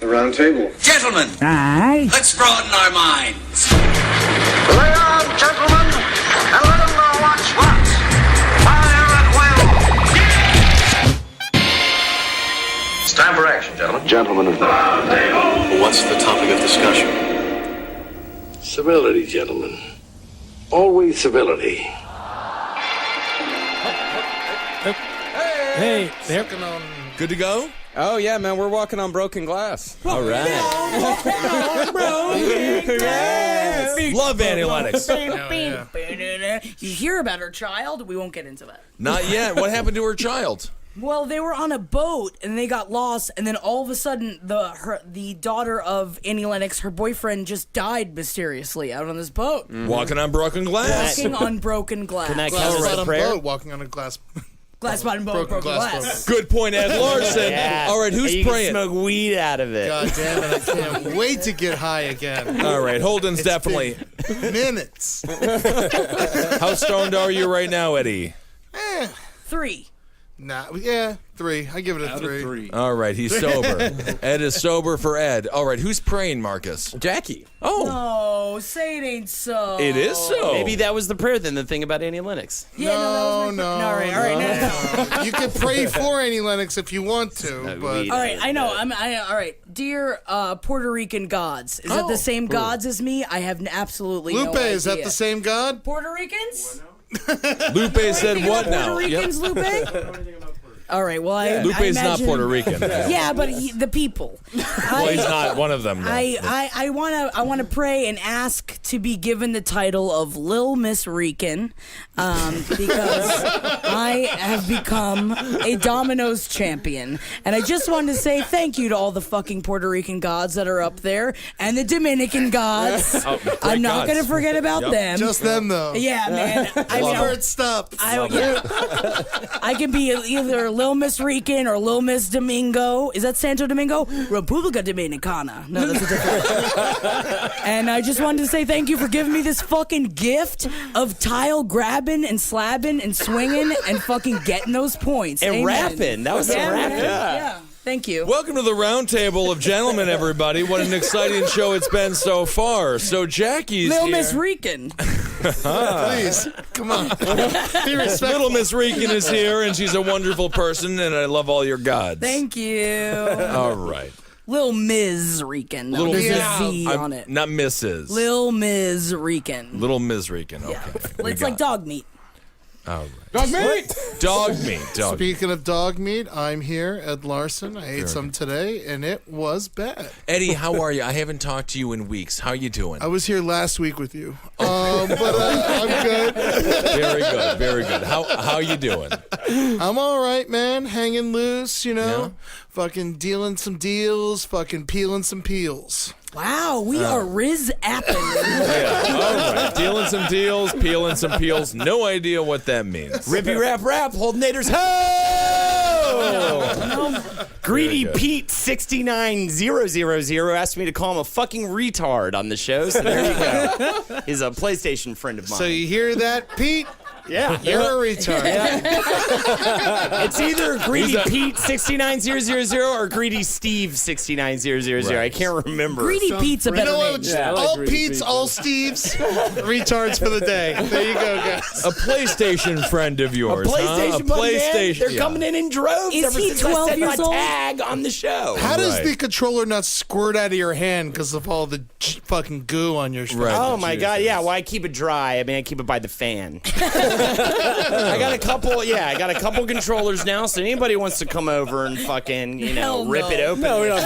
The round table. Gentlemen, Aye. let's broaden our minds. Lay on, gentlemen, and let them know what's what. Fire at will. It's time for action, gentlemen. Gentlemen of the round table. What's the topic of discussion? Civility, gentlemen. Always civility. Hey, there. Good to go? Oh, yeah, man, we're walking on broken glass. All right. Love Annie Lennox. You hear about her child? We won't get into that. Not yet. What happened to her child? Well, they were on a boat and they got lost, and then all of a sudden, the daughter of Annie Lennox, her boyfriend, just died mysteriously out on this boat. Walking on broken glass. Walking on broken glass. Can that count as a prayer? Boat, walking on a glass. Glass bottom boat, broken glass. Good point, Ed Larson. Yeah. All right, who's you praying? Can smoke weed out of it. God damn it, I can't wait to get high again. All right, Holden's definitely. Minutes. How stoned are you right now, Eddie? 3. Nah, yeah, 3. I give it a 3. All right, he's sober. Ed is sober for Ed. All right, who's praying, Marcus? Jackie. Oh. No, say it ain't so. It is so. Maybe that was the prayer then, the thing about Annie Lennox. Yeah, no, that was my No. all right. No. You can pray for Annie Lennox if you want to, but All right, I know. All right, dear Puerto Rican gods, is that the same gods as me? I have absolutely no Lupe, idea. is that the same God? Puerto Ricans? Lupe said what now? Puerto Ricans, Lupe? All right, well, I Lupe's not imagine- Puerto Rican. Yeah, but the people. Well, he's not one of them. No. I wanna pray and ask to be given the title of Lil Miss Rican, because I have become a Domino's champion, and I just wanted to say thank you to all the fucking Puerto Rican gods that are up there and the Dominican gods. I'm not gonna forget about them. Just them, though. Yeah, man. I mean, Where it stopped. I can be either Lil Miss Rican or Lil Miss Domingo. Is that Santo Domingo? República Dominicana. No, that's a different. And I just wanted to say thank you for giving me this fucking gift of tile grabbing and slabbing and swinging and fucking getting those points. And Amen. rapping. That was some rapping. Yeah. Thank you. Welcome to the Roundtable of Gentlemen, everybody. What an exciting show it's been so far. So Jackie's Lil here. Miss Rican. Please, come on. Be respectful. Little Miss Rican is here, and she's a wonderful person, and I love all your gods. Thank you. All right. Lil Ms. Rican. No, there's a Z on it. Not Mrs. Lil Ms. Rican. Little Ms. Rican. Okay. Yeah. It's like dog meat. All right. Dog meat! Dog meat. Dog. Speaking of dog meat, I'm here, Ed Larson. I ate some today, and it was Eddie, how are you? I haven't talked to you in weeks. How you doing? I was here last week with you, but I'm good. Very good. Very good. How you doing? I'm all right, man. Hanging loose, you know. Fucking dealing some deals, fucking peeling some peels. Wow, we are Riz-apping. Yeah. All right. Dealing some deals, peeling some peels. No idea what that means. Rippy rap rap, Holdenators, ho! Greedy Pete 69000 asked me to call him a fucking retard on the show, so there you go. He's a PlayStation friend of mine. So you hear that, Pete? Yeah. You're a retard. It's either Greedy Pete 69000 or Greedy Steve 69000. Right. I can't remember. Greedy Pete's a You better know name. what? All Pete's, all Steve's, retards for the day. There you go, guys. A PlayStation friend of yours, PlayStation, huh? A buddy, man. PlayStation. They're coming in droves. Is ever he since 12 I set years my old? tag on the show. How does Right. the controller not squirt out of your hand because of all the fucking goo on your Right. Oh my God! Yeah, well, I keep it dry. I mean, I keep it by the fan. I got a couple. Yeah, I got a couple controllers now. So anybody wants to come over and fucking, Hell rip no. it open. No, we're not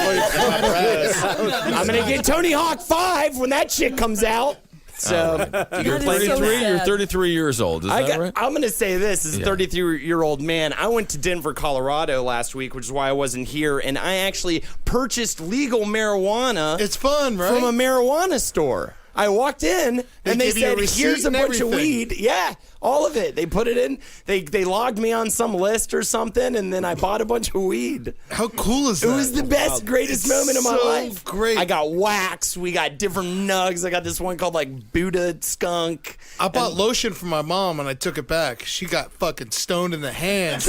I'm gonna get Tony Hawk 5 when that shit comes out. So You're That is so 33. You're sad. 33 years old. Is that right? I'm going to say this as a 33-year-old man. I went to Denver, Colorado last week, which is why I wasn't here, and I actually purchased legal marijuana It's fun, right? from a marijuana store. I walked in and they gave you a said, receipt "Here's a and bunch of everything. weed." Yeah, all of it. They put it in. They logged me on some list or something, and then I bought a bunch of weed. How cool is It that? was the best, greatest moment of my so life. great. I got wax. We got different nugs. I got this one called like Buddha skunk. I bought lotion for my mom and I took it back. She got fucking stoned in the hands.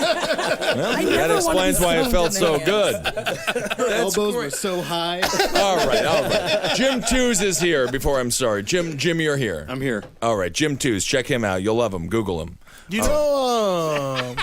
That explains why it felt so good. Elbows were so high. All right. Jim Twos is here. Before I'm sorry, Jim, you're here. I'm here. All right, Jim Twos. Check him out. You'll love him. Google him. You know,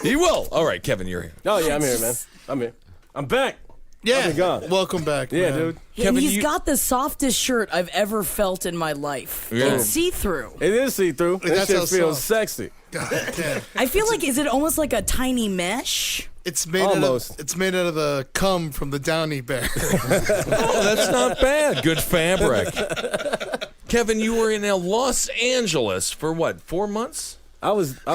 You will. All right, Kevin, you're here. Oh yeah, I'm here, man. I'm here. I'm back. yeah. I've been gone. Welcome back, Yeah, man. dude. And Kevin, he's you- got the softest shirt I've ever felt in my life. Yeah. It's see-through. It is see-through. That's That how shit feels soft. sexy. God damn. I feel like, is it almost like a tiny mesh? It's made Almost. out of the cum from the Downy Bear. Oh, that's not bad. Good fabric. Kevin, you were in Los Angeles for what, 4 months? I was I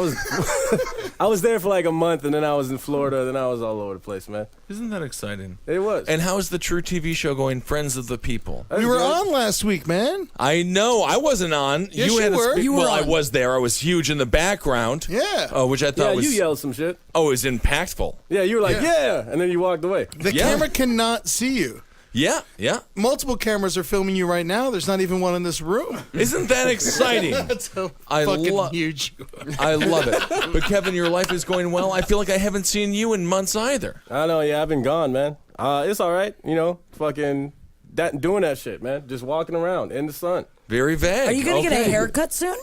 was there for like a month, and then I was in Florida, then I was all over the place, man. Isn't that exciting? It was. And how is the True TV show going, Friends of the People? That's You were good. on last week, man. I know. I wasn't on. Yes, you had were. A You were well, I on. was there. I was huge in the background. Yeah. Which I Yeah, thought was. you yelled some shit. Oh, it was impactful. Yeah, you were like, Yeah. yeah, and then you walked away. The Yeah. camera cannot see you. Yeah, yeah. Multiple cameras are filming you right now. There's not even one in this room. Isn't that exciting? That's how I fucking lo- huge you are. I love it. But Kevin, your life is going well. I feel like I haven't seen you in months either. I know, yeah, I've been gone, man. It's all right, fucking doing that shit, man. Just walking around in the sun. Very vague. Are you going to get a Okay. haircut soon?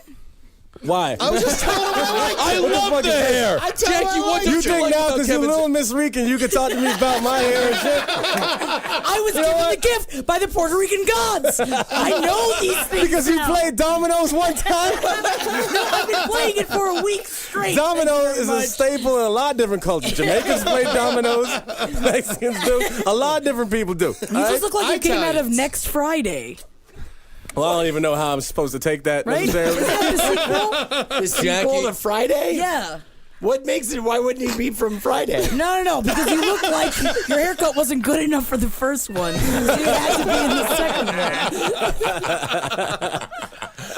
Why? I was just telling him I liked I it. love the hair. I tell Jackie, him I what like did You it. you think like now about because you're Kevin's- little Miss Rican, you can talk to me about my hair and shit? I was given the gift by the Puerto Rican gods. I know these things Because you now. played dominoes one time? I've been playing it for a week straight. Domino Thank you is very a much. staple in a lot of different cultures. Jamaicans play dominoes, Mexicans do, a lot of different people do. You just look like you came out of Italians. Next Friday, Well, I don't even know how I'm supposed to take that right? Is necessarily. that the sequel? The sequel Jackie- to Friday? Yeah. What makes it? Why wouldn't he be from Friday? No, because you look like your haircut wasn't good enough for the first one. So you had to be in the second one.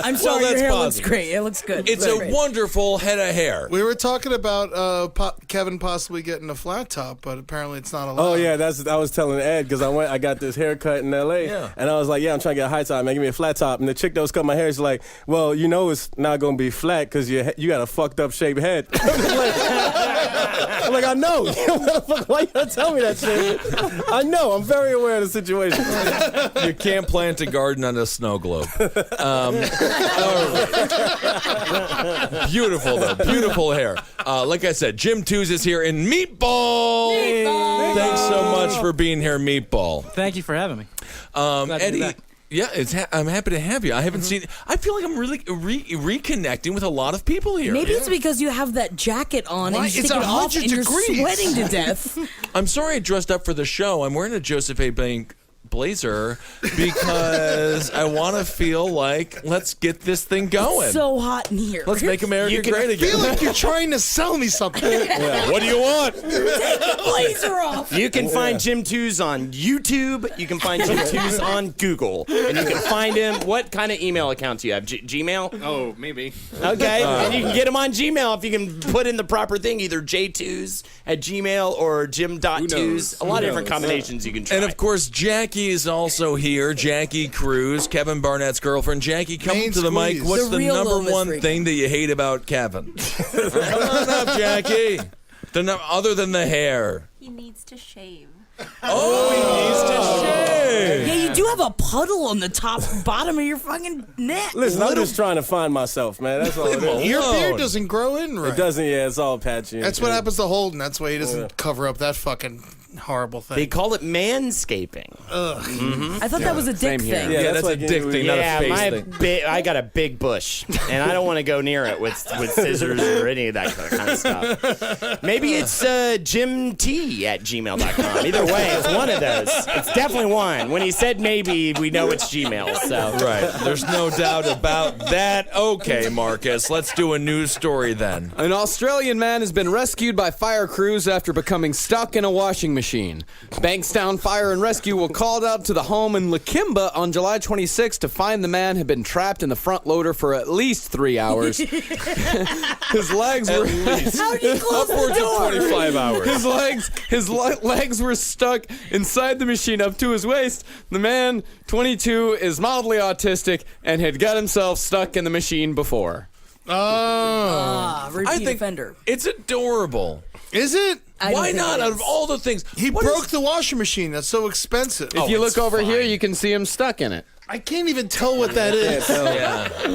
I'm sorry, your that's hair looks positive. great. It looks good. It's Great. a wonderful head of hair. We were talking about Kevin possibly getting a flat top, but apparently it's not allowed. Oh yeah, I was telling Ed because I got this haircut in L.A. Yeah. and I was like, yeah, I'm trying to get a high top, man, give me a flat top. And the chick that was cutting my hair is like, well, it's not gonna be flat because you got a fucked up shaped head. I'm like, I know. Why you gotta tell me that shit? I know. I'm very aware of the situation. You can't plant a garden on a snow globe. All right. Beautiful, though. Beautiful hair. Like I said, Jim Twos is here in Meatball. Thanks so much for being here, Meatball. Thank you for having me. Glad to be Eddie. back. Yeah, I'm happy to have you. I haven't seen. I feel like I'm really reconnecting with a lot of people here. Maybe it's because you have that jacket on Why? and you It's take it off 100 and you're degrees. sweating to death. I'm sorry I dressed up for the show. I'm wearing a Joseph A. Bank blazer because I want to feel like let's get this thing going. So hot in here. Let's make America You can great I again. feel like you're trying to sell me something. What do you want? Take the blazer off. You can find Jim Twos on YouTube. You can find Jim Twos on Google. And you can find him. What kind of email account do you have? Gmail? Oh, maybe. Okay. And you can get him on Gmail if you can put in the proper thing, either j2s@gmail or jim.twos. A lot of different combinations you can try. And of course, Jackie is also here. Jackie Cruz, Kevin Barnett's girlfriend. Jackie, come Main to the mic. squeeze. What's The the real number Lomas one Reagan. thing that you hate about Kevin? Come on up, Jackie. Other than the hair. He needs to shave. Oh, he needs to shave. Yeah, you do have a puddle on the bottom of your fucking neck. Listen, I'm just trying to find myself, man. That's all it is. Your Alone. beard doesn't grow in right. It doesn't, yeah, it's all patchy. and That's what shit. happens to Holden. That's why he doesn't cover up that fucking horrible thing. They call it manscaping. I thought that was a dick here. thing. Yeah, that's a like dick thing, not a face my thing. I got a big bush, and I don't want to go near it with scissors or any of that kind of stuff. Maybe it's jimt@gmail.com. Either way, it's one of those. It's definitely one. When he said maybe, we know it's Gmail. So Right. There's no doubt about that. Okay, Marcus, let's do a news story then. An Australian man has been rescued by fire crews after becoming stuck in a washing machine. Bankstown Fire and Rescue will call out to the home in Lakimba on July 26 to find the man had been trapped in the front loader for at least 3 hours. His legs were How did you close the door? 25 hours. his legs were stuck inside the machine up to his waist. The man, 22, is mildly autistic and had got himself stuck in the machine before. Repeat offender. It's adorable. Is it? Why not? Out of all the things, He broke the washing machine. That's so expensive. If you look over here, you can see him stuck in it. I can't even tell what that is.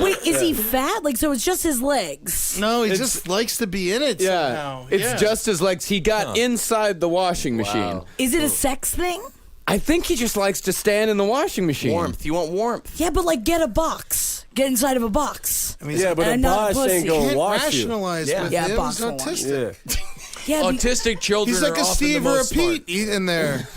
Wait, is he fat? Like, so it's just his legs? No, he just likes to be in it somehow. It's just his legs. He got inside the washing machine. Is it a sex thing? I think he just likes to stand in the washing machine. Warmth. You want warmth? Yeah, but like, get a box. Get inside of a box. I mean, Yeah, but a And not box ain't pussy. gonna can't wash you. rationalize with Yeah, him. box He's won't wash autistic. Yeah, autistic children He's like are a often Steve the or a most smart. Pete in there.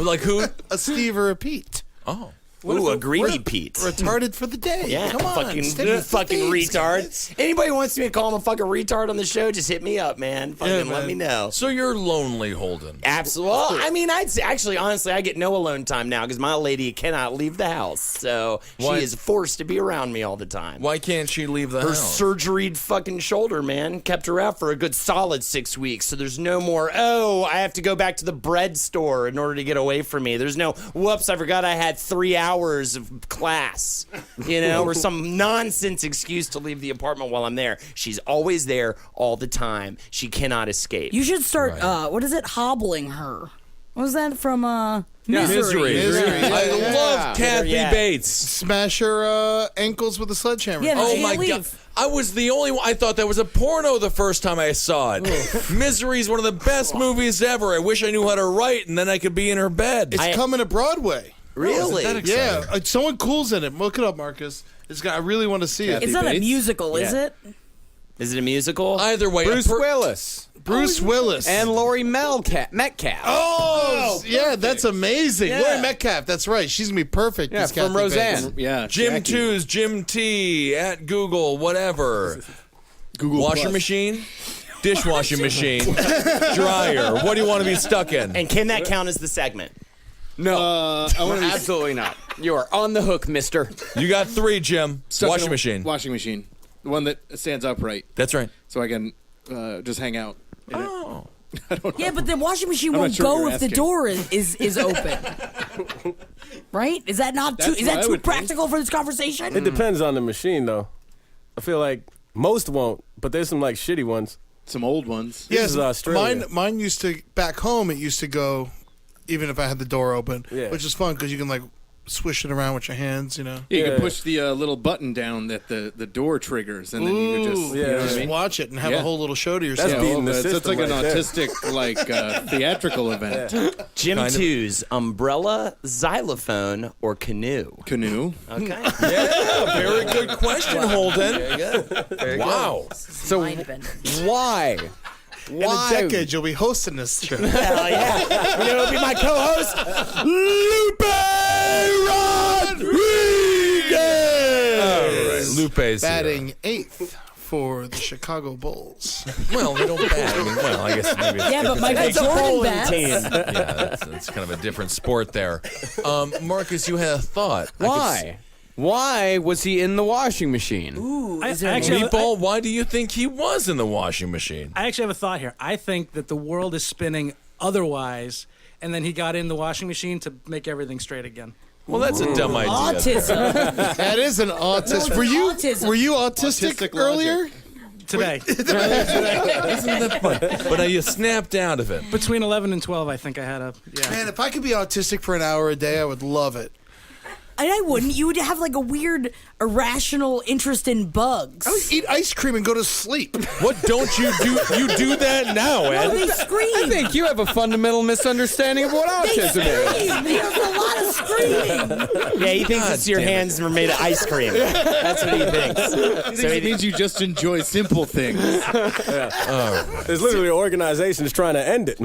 Like who? A Steve or a Pete. Oh. Ooh, a greedy Pete. Retarded for the day. Yeah, Come on. fucking stick with the fucking themes, retard. guys. Anybody wants me to call him a fucking retard on the show, just hit me up, man. Fucking let man. me know. So you're lonely, Holden. Absolutely. Well, I mean, I'd say, actually, honestly, I get no alone time now because my lady cannot leave the house. So Why- she is forced to be around me all the time. Why can't she leave the Her house? surgeried fucking shoulder, man, kept her out for a good solid 6 weeks. So there's no more, I have to go back to the bread store in order to get away from me. There's no, whoops, I forgot I had 3 hours of class, or some nonsense excuse to leave the apartment while I'm there. She's always there all the time. She cannot escape. You should start, what is it, hobbling her. What was that from, Misery? I love Kathy Yeah. Bates. Smash her ankles with a sledgehammer. Yeah, Oh she my can't god! leave. I was the only one. I thought that was a porno the first time I saw it. Misery is one of the best movies ever. I wish I knew how to write, and then I could be in her bed. It's coming to Broadway. Really? Isn't that exciting? Yeah, someone cool's in it. Look it up, Marcus. I really want to see it. It's not a musical, is it? Is it a musical? Either way, Bruce Willis. Bruce Willis. And Laurie Metcalf. Oh, yeah, that's amazing. Yeah. Laurie Metcalf, that's right. She's going to be perfect. Yeah, as from Kathy Roseanne. Bates. Yeah. Jim Jackie. 2's Jim T at Google, whatever. Google Washer Plus. machine, dishwashing machine, dryer. What do you want to be stuck in? And can that count as the segment? No, I want to be absolutely not. You are on the hook, mister. You got 3, Jim. stuck in Washing a machine. Washing machine. The one that stands upright, That's right. so I can just hang out. In it. I don't know. Yeah, but the washing machine I'm not won't sure what go you're if the asking. door is open. Right? Is that not too? That's Is what that I too would think. practical for this conversation? It depends on the machine, though. I feel like most won't, but there's some like shitty ones. Some old ones. This Yes, is Australia. mine used to, back home, it used to go even if I had the door open, Yeah. which is fun because you can like swish it around with your hands, Yeah, you Yeah. can push the little button down that the door triggers, and then you just, Ooh, you know what I just mean? watch it and have Yeah. a whole little show to That's yourself. beating the So it's system like an right there. autistic, like theatrical event. Jim Kind of. 2's umbrella, xylophone, or canoe? Canoe. Okay. Yeah, very good question, Holden. Wow. So Mind bender. why? In a decade, you'll be hosting this show. Hell yeah. You know, it'll be my co-host, Lupe Rodriguez. Lupe's Batting 8th for the Chicago Bulls. Well, they don't bat. I mean, well, I guess maybe. Yeah, but Michael Jordan bats. Yeah, that's kind of a different sport there. Marcus, you had a thought. Why? Why was he in the washing machine? Ooh, is I there actually- Meatball, why do you think he was in the washing machine? I actually have a thought here. I think that the world is spinning otherwise, and then he got in the washing machine to make everything straight again. Well, that's a dumb idea. autism? That is an autism. No, were you autism. were you autistic, Autistic earlier? Today. Isn't that fun? But you snapped out of it. Between 11 and 12, I think I had a... Yeah. Man, if I could be autistic for an hour a day, I would love it. And I wouldn't. You would have like a weird, irrational interest in bugs. I would eat ice cream and go to sleep. What don't you do? You do that now, No, Ed. they scream. I think you have a fundamental misunderstanding of what They autism is. scream. There's a lot of screaming. Yeah, he thinks it's your damn it. hands were made of ice cream. That's what he thinks. So It means you just enjoy simple things. There's literally an organization that's trying to end it.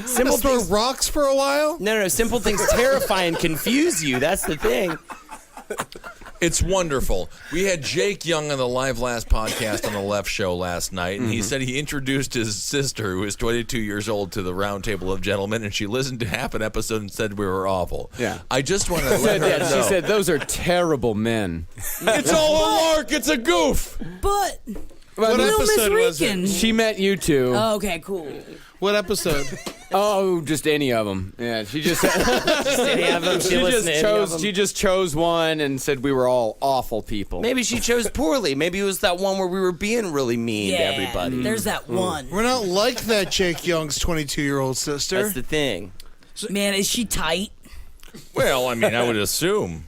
simple Throw things. rocks for a while. No, simple things terrify and confuse you. That's the thing. It's wonderful. We had Jake Young on the Live Last podcast on the Left Show last night, and he said he introduced his sister, who is 22 years old, to the Roundtable of Gentlemen, and she listened to half an episode and said we were awful. Yeah. I just want to let her know. She said, those are terrible men. It's all a lark. It's a goof. But What Little Miss episode was it? Rican. She met you two. Oh, okay, cool. What episode? Oh, just any of them. Yeah, she just she just chose one and said we were all awful people. Maybe she chose poorly. Maybe it was that one where we were being really mean to everybody. There's that one. We're not like that Jake Young's 22-year-old sister. That's the thing. Man, is she tight? Well, I mean, I would assume.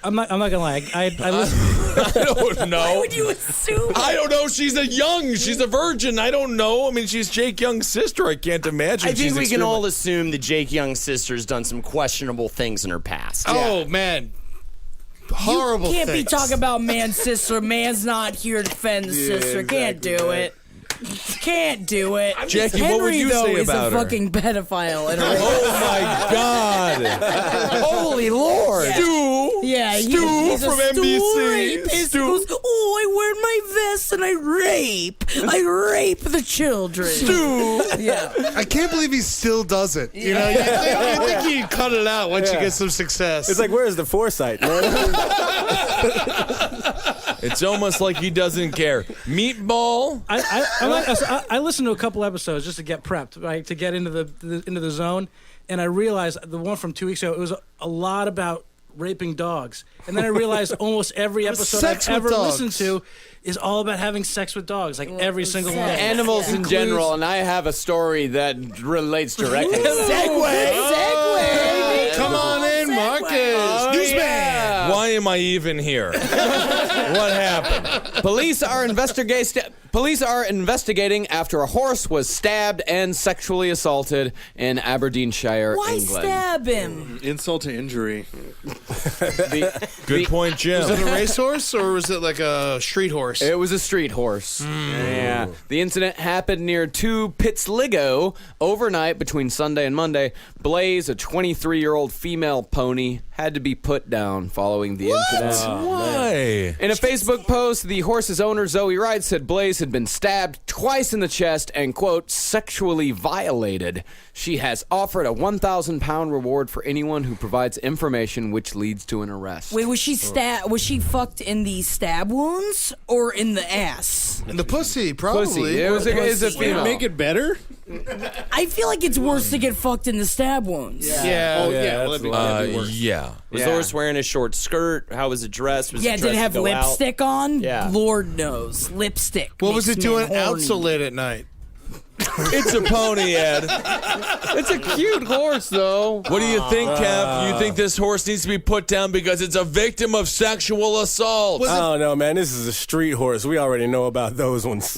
I'm not gonna lie. I listen. I don't know. Why would you assume? I don't know. She's a virgin. I don't know. I mean, she's Jake Young's sister. I can't imagine. I think we can extremely- all assume that Jake Young's sister's done some questionable things in her past. Oh, man. Horrible You can't things. be talking about man's sister. Man's not here to defend the sister. Can't do it. Can't do it. Jackie, Henry, what would you though, say is about a her? fucking pedophile. And Oh my God! Holy Lord! Stu, yeah, Stu from NBC. Rapist. He goes, oh, I wear my vest and I rape the children. Stu. Yeah. I can't believe he still does it. You know, you think he'd cut it out once you get some success. It's like, where's the foresight, man? It's almost like he doesn't care. Meatball. I listened to a couple episodes just to get prepped, right, to get into the zone, and I realized the one from 2 weeks ago, it was a lot about raping dogs, and then I realized almost every episode Sex I've with ever dogs. listened to is all about having sex with dogs, like every single one. Animals in general, and I have a story that relates directly. Segue. Come on in, Marcus. Newsman. Why am I even here? What happened? Police are investigating after a horse was stabbed and sexually assaulted in Aberdeenshire, Why England. stab him? Insult to injury. Good point, Jim. Was it a racehorse or was it like a street horse? It was a street horse. Yeah. The incident happened near 2 Pitsligo overnight between Sunday and Monday. Blaze, a 23-year-old female pony, had to be put down following the incident. Why? In a Facebook post, the horse's owner, Zoe Wright, said Blaze had been stabbed twice in the chest and, quote, sexually violated. She has offered a 1,000-pound reward for anyone who provides information which leads to an arrest. Wait, was she fucked in the stab wounds or in the ass? In the pussy, probably. Pussy. It was a female. Make it better? I feel like it's worse to get fucked in the stab wounds. Yeah. Oh, yeah. Well, that'd be worse. Yeah. Was the horse wearing a short skirt? How was it dressed? Was Yeah, it did it dressed have to go out? lipstick on? Yeah. Lord knows. Lipstick. What was makes it doing men out horny. so late at night? It's a pony, Ed. It's a cute horse, though. What do you think, Kev? You think this horse needs to be put down because it's a victim of sexual assault? I don't know, man. This is a street horse. We already know about those ones.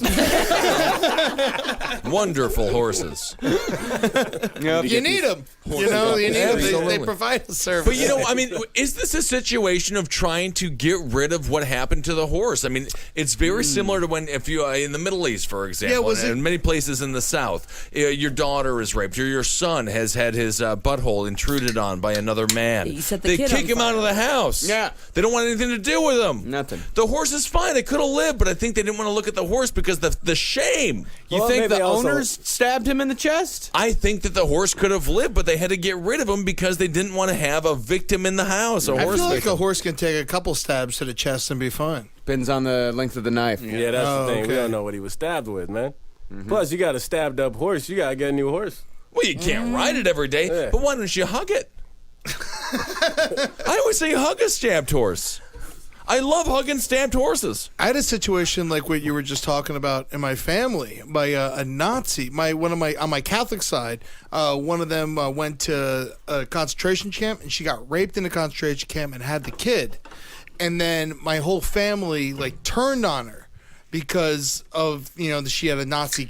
Wonderful horses. You need them. You know, you need them. They Absolutely. provide a service. But, you know, I mean, is this a situation of trying to get rid of what happened to the horse? I mean, it's very similar to when, if you, in the Middle East, for example, was and it- in many places in the South, your daughter is raped, or your son has had his butthole intruded on by another man. You set the They kid kick on him out of the house. Yeah. They don't want anything to do with him. Nothing. The horse is fine. It could have lived, but I think they didn't want to look at the horse because the shame. You Well, think maybe the also- owners stabbed him in the chest? I think that the horse could have lived, but they had to get rid of him because they didn't want to have a victim in the house. I Horse feel like victim. a horse can take a couple stabs to the chest and be fine. Depends on the length of the knife. Yeah, that's the thing. We okay. don't know what he was stabbed with, man. Plus, you got a stabbed up horse. You got to get a new horse. Well, you can't ride it every day, Yeah. but why don't you hug it? I always say hug a stamped horse. I love hugging stamped horses. I had a situation like what you were just talking about in my family. By a Nazi, on my Catholic side, one of them went to a concentration camp, and she got raped in a concentration camp and had the kid. And then my whole family like turned on her, because of she had a Nazi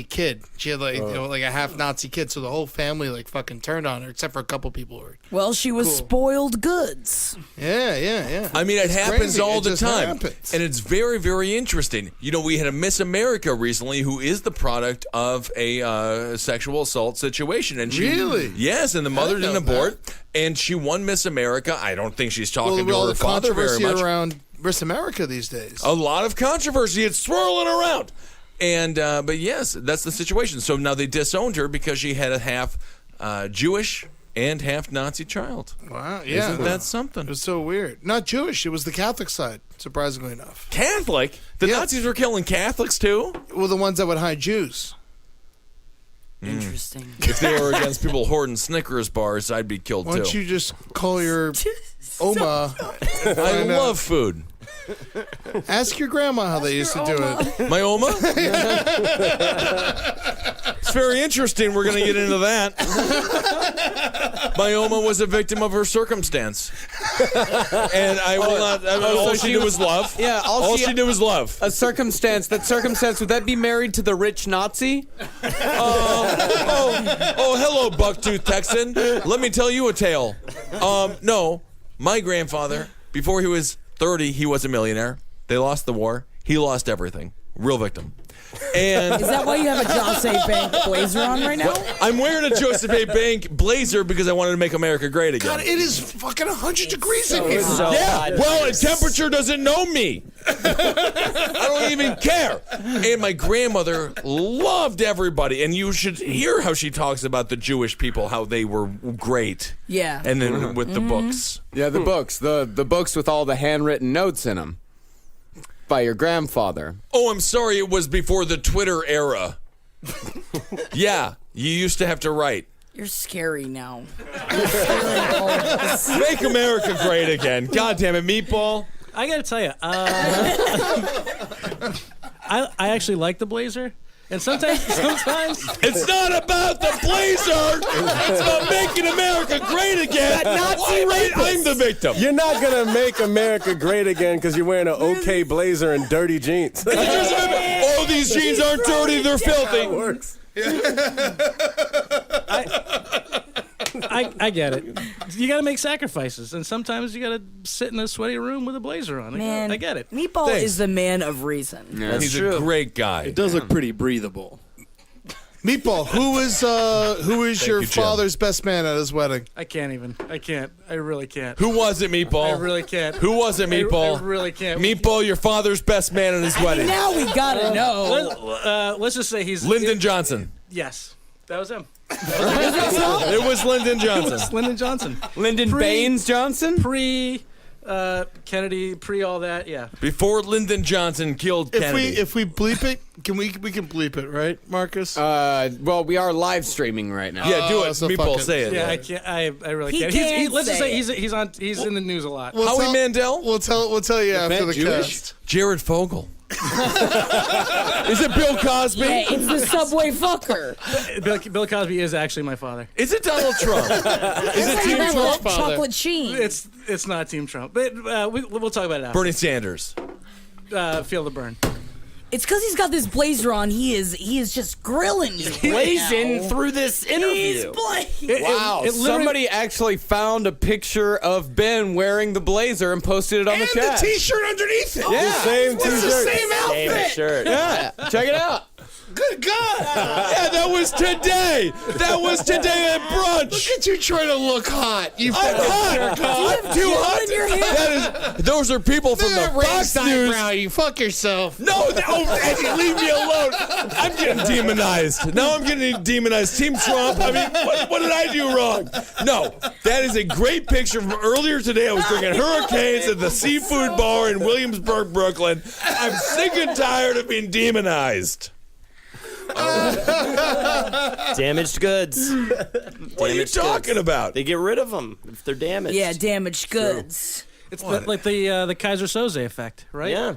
kid. She had like like a half Nazi kid, so the whole family like fucking turned on her, except for a couple people. Well, she was spoiled goods. Yeah. I mean, it happens crazy. all It the just time, happens. and it's very, very interesting. We had a Miss America recently who is the product of a sexual assault situation, and she Really? yes, and the mother didn't abort, and she won Miss America. I don't think she's talking With all to her the father very controversy much. around Miss America these days. A lot of controversy. It's swirling around. And but yes, that's the situation. So now they disowned her because she had a half Jewish and half Nazi child. Wow, yeah. Isn't that something? It was so weird. Not Jewish. It was the Catholic side, surprisingly enough. Catholic? The Nazis were killing Catholics too? Well, the ones that would hide Jews. Interesting. If they were against people hoarding Snickers bars, I'd be killed Why don't too. you just call your Oma? I love food. Ask your grandma how they used to do it. My Oma? It's very interesting. We're going to get into that. My Oma was a victim of her circumstance. And I will not. All she did was love. Yeah, all she did was love. A circumstance. That circumstance, would that be married to the rich Nazi? Hello, Bucktooth Texan. Let me tell you a tale. No, my grandfather, before he was 30, he was a millionaire. They lost the war. He lost everything. Real victim. And Is that why you have a Jose Bank blazer on right now? I'm wearing a Joseph A. Bank blazer because I wanted to make America great again. God, it is fucking 100 degrees in here. Well, temperature doesn't know me. I don't even care. And my grandmother loved everybody. And you should hear how she talks about the Jewish people, how they were great. Yeah. And then with the books. Yeah, the books. The books with all the handwritten notes in them. By your grandfather. Oh, I'm sorry, it was before the Twitter era. Yeah, you used to have to write. You're scary now. You're stealing all of this. Make America great again. God damn it, Meatball. I got to tell you, I actually like the blazer. And sometimes it's not about the blazer. It's about making America great again. That Nazi I'm the victim. You're not gonna make America great again because you're wearing an okay blazer and dirty jeans. Oh, these jeans aren't dirty; they're filthy. It works. I get it. You got to make sacrifices, and sometimes you got to sit in a sweaty room with a blazer on. Man, I get it. Meatball is the man of reason. Yeah, he's a great guy. It does look pretty breathable. Meatball, who is your you, Jim. father's best man at his wedding? I can't even. I can't. I really can't. Who was it, Meatball? I really can't. Who was it, Meatball? I really can't. Meatball, your father's best man at his wedding. Now we gotta know. Let's just say he's Lyndon Johnson. Yes, that was him. It was Lyndon Johnson. Lyndon Johnson. Lyndon Baines Johnson? Pre Kennedy, pre all that, yeah. Before Lyndon Johnson killed Kennedy. If we bleep it, we can bleep it, right, Marcus? Well, we are live streaming right now. Yeah, do it. so Meatball, fuck it. say it. Yeah, I can't. I really He can't. can't Let's just say say he's in the news a lot. Howie Mandel? We'll tell you after the Jewish? cast. Jared Fogle. Is it Bill Cosby? Yeah, it's the subway fucker. Bill Cosby is actually my father. Is it Donald Trump? Is it Team Trump? Chocolate sheen. It's not Team Trump, but we'll talk about it after. Bernie Sanders. Feel the burn. It's because he's got this blazer on. He is just grilling you. Blazing through this He's interview. blazing. Wow, It literally- somebody actually found a picture of Ben wearing the blazer and posted it on the chat. T-shirt underneath it. Yeah. Same It's the t-shirt. same outfit. Same shirt. Yeah, check it out. Good God. Yeah, that was today. That was today at brunch. Look at you trying to look hot. I'm hot. I'm too hot. in your hair? That is. Those are people from the Fox News. You fuck yourself. No, Eddie, leave me alone. I'm getting demonized. Now I'm getting demonized. Team Trump. I mean, what did I do wrong? No, that is a great picture from earlier today. I was drinking Hurricanes at the Seafood Bar in Williamsburg, Brooklyn. I'm sick and tired of being demonized. Damaged goods. What are you talking about? They get rid of them if they're damaged. Yeah, damaged goods. It's like the Kaiser Soze effect, right? Yeah.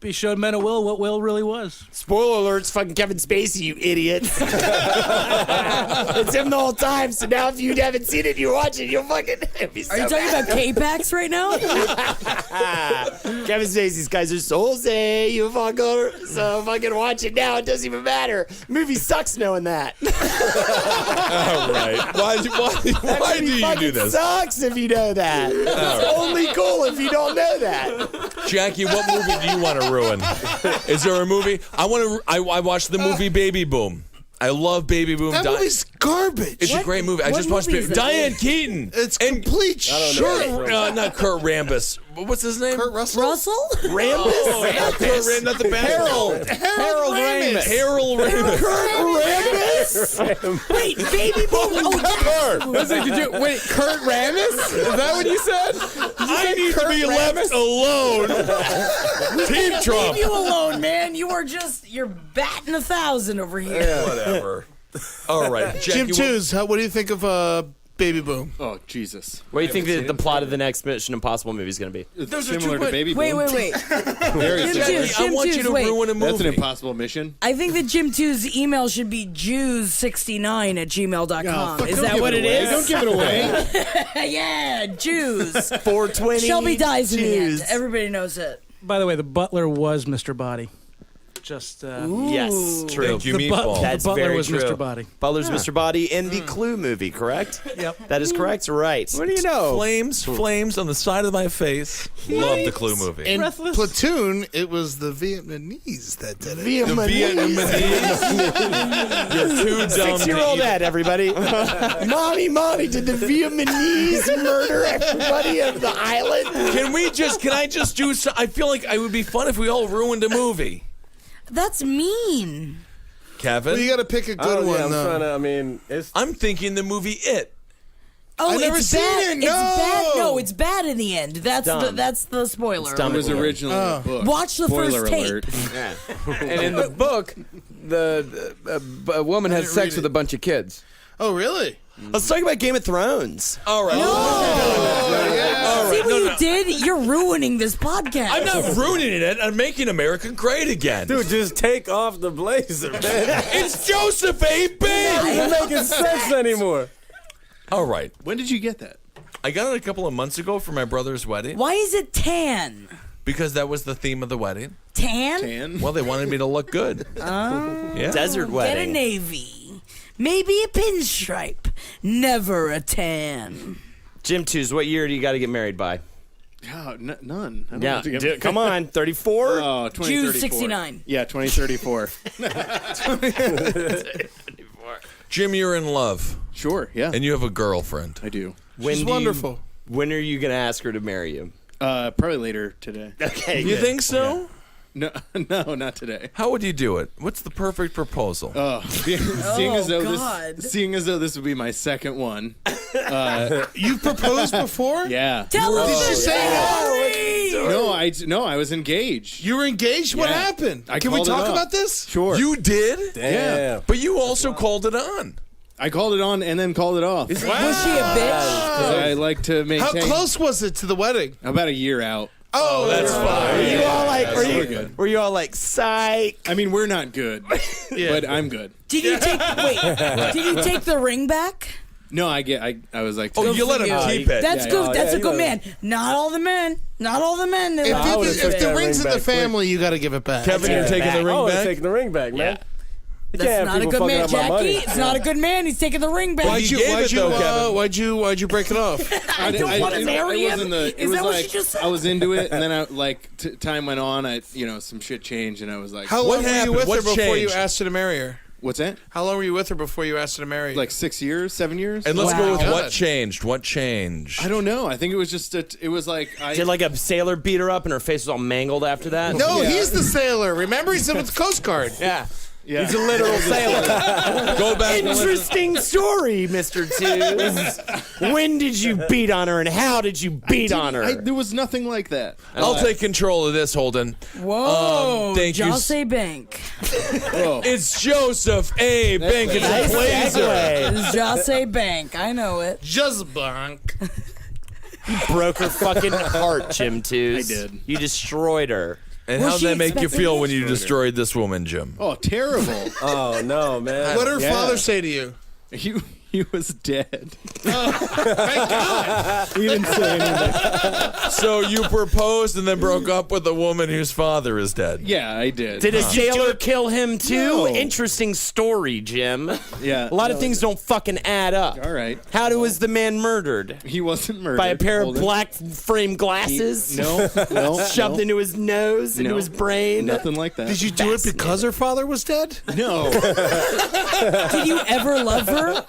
He showed Men at Will what Will really was. Spoiler alert, it's fucking Kevin Spacey, you idiot. It's him the whole time, so now if you haven't seen it, you're watching, you'll fucking be so Are you talking about K-Pax right now? Kevin Spacey's guys are so say, you fucker. So fucking watch it now, it doesn't even matter. The movie sucks knowing that. All right. Why do you do this? It sucks if you know that. It's only cool if you don't know that. Jackie, what movie do you want to ruin? Is there a movie? I watched the movie Baby Boom. I love Baby Boom. That movie's garbage. It's a great movie. I just watched it. Diane Keaton. It's complete shit. Not Kurt Rambis. What's his name? Kurt Russell? Rambis? Not the band. Harold Ramis. Harold Ramis. Kurt Rambis? Wait, Baby Boom. Kurt. Wait, Kurt Rambis? Is that what you said? I need to be left alone. Team Trump. Leave you alone, man. You're batting 1,000 over here. Whatever. All right, Jim Jackie, Twos, what do you think of Baby Boom? Oh, Jesus. What do you think the plot of the next Mission Impossible movie is going to be? It's similar to Baby Wait. Boom. Very Jackie, I want you to ruin a movie. That's an impossible mission. I think that Jim 2's email should be Jews69@gmail.com. Is that what it is? Don't give it away. Yeah, Jews. 420. Shelby dies in the Jews. end. Everybody knows it. By the way, the butler was Mr. Body. Just Yes, true. Thank you, the Meatball. That's butler very was true. Mr. Body. Butler's Mr. Body in the Clue movie, correct? Yep. That is correct, right. What do you know? Flames on the side of my face. Love the Clue movie. In Platoon, it was the Vietnamese that did it. The Vietnamese. You're too dumb. 6-year-old Ed, everybody. Mommy, did the Vietnamese murder everybody on the island? Can I just do so? I feel like it would be fun if we all ruined a movie. That's mean. Kevin? Well, you got to pick a good one, I'm though. I'm thinking the movie It. Oh, I've never it's seen bad. it, It's no. bad. No, it's bad in the end. That's dumb. the spoiler. It's dumb. It was originally a book. Watch the Spoiler first alert. tape. And in the book, a woman has sex with a bunch of kids. Oh, really? Let's talk about Game of Thrones. All right. See what you did? You're ruining this podcast. I'm not ruining it. I'm making America great again. Dude, just take off the blazer, man. It's Joseph A. It Big. ain't making sense anymore. All right. When did you get that? I got it a couple of months ago for my brother's wedding Why is it tan? because that was the theme of the wedding. Tan? Tan? Well, they wanted me to look good. Yeah. Desert Get a wedding. navy. Maybe a pinstripe. Never a tan. Jim 2's, what year do you got to get married by? Oh, none. I don't Yeah, have to get- come on, 34? Oh, 2034. Jews 69. Yeah, 2034. Jim, you're in love, Sure, yeah. and you have a girlfriend. I do. She's wonderful. When are you going to ask her to marry you? Probably later today. Okay, You good. think so? No, not today. How would you do it? What's the perfect proposal? Seeing as though God. this would be my second one. You proposed before? Yeah. Tell us Did you the say story. No, I was engaged. You were engaged? What Yeah. happened? I Can we called it talk off. about this? Sure. You did? Damn. But you also called it on. I called it on and then called it off. Was she a bitch? 'Cause I like to How maintain. close was it to the wedding? About a year out. Oh, That's fine. Were you all like, we're good. were you all like, psych? I mean, we're not good, but I'm good. Did you take Did you take the ring back? No, I was like, Oh, you let him for keep it. That's Yeah, good. yeah. That's Yeah, a good you man. Not all the men. Not all the men. They like- would've If took the that ring's ring in the back quick. family, you got to give it back. Kevin, you're taking the ring Oh, back? I'm taking the ring back, man. You That's can't not have a people good fucking man, up my money. Jackie. It's not a good man. He's taking the ring back. Why'd you- gave it though, Kevin. Why'd you break it off? I don't want to marry him. Is that what you just said? I was into it, and then time went on. Some shit changed, and I was like, How What long were you happened? with her What before you changed? asked her to marry her? What's that? How long were you with her before you asked her to marry? Like 6 years, 7 years? And let's go with Wow. what changed. What changed? I don't know. I think it was just it was like Did like a sailor beat her up and her face was all mangled after that? No, Yeah. he's the sailor. Remember, he's with the Coast Guard. Yeah. yeah. He's a literal sailor. Go back and listen. Interesting story, Mr. Two. When did you beat on her and how did you beat on her? There was nothing like that. I'll take control of this, Holden. Whoa. thank you. Jose Bank. It's Joseph A. Bank. It's a blazer. It's Jose Bank. I know it. Just bank. Broke her fucking heart, Jim Twos. I did. You destroyed her. And Was how'd she that make you expecting feel it? when you destroyed this woman, Jim? Oh, terrible. Oh no, man. What did her Yeah. father say to you? He was dead. Thank God. He didn't say anything. So you proposed and then broke up with a woman whose father is dead. Yeah, I did. Did a jailer kill him too? No. Interesting story, Jim. Yeah. A lot of things don't fucking add up. All right. How was the man murdered? He wasn't murdered. By a pair of Holden. black frame glasses? No. Shoved into his nose, into No. his brain? Nothing like that. Did you do it because her father was dead? No. Did you ever love her?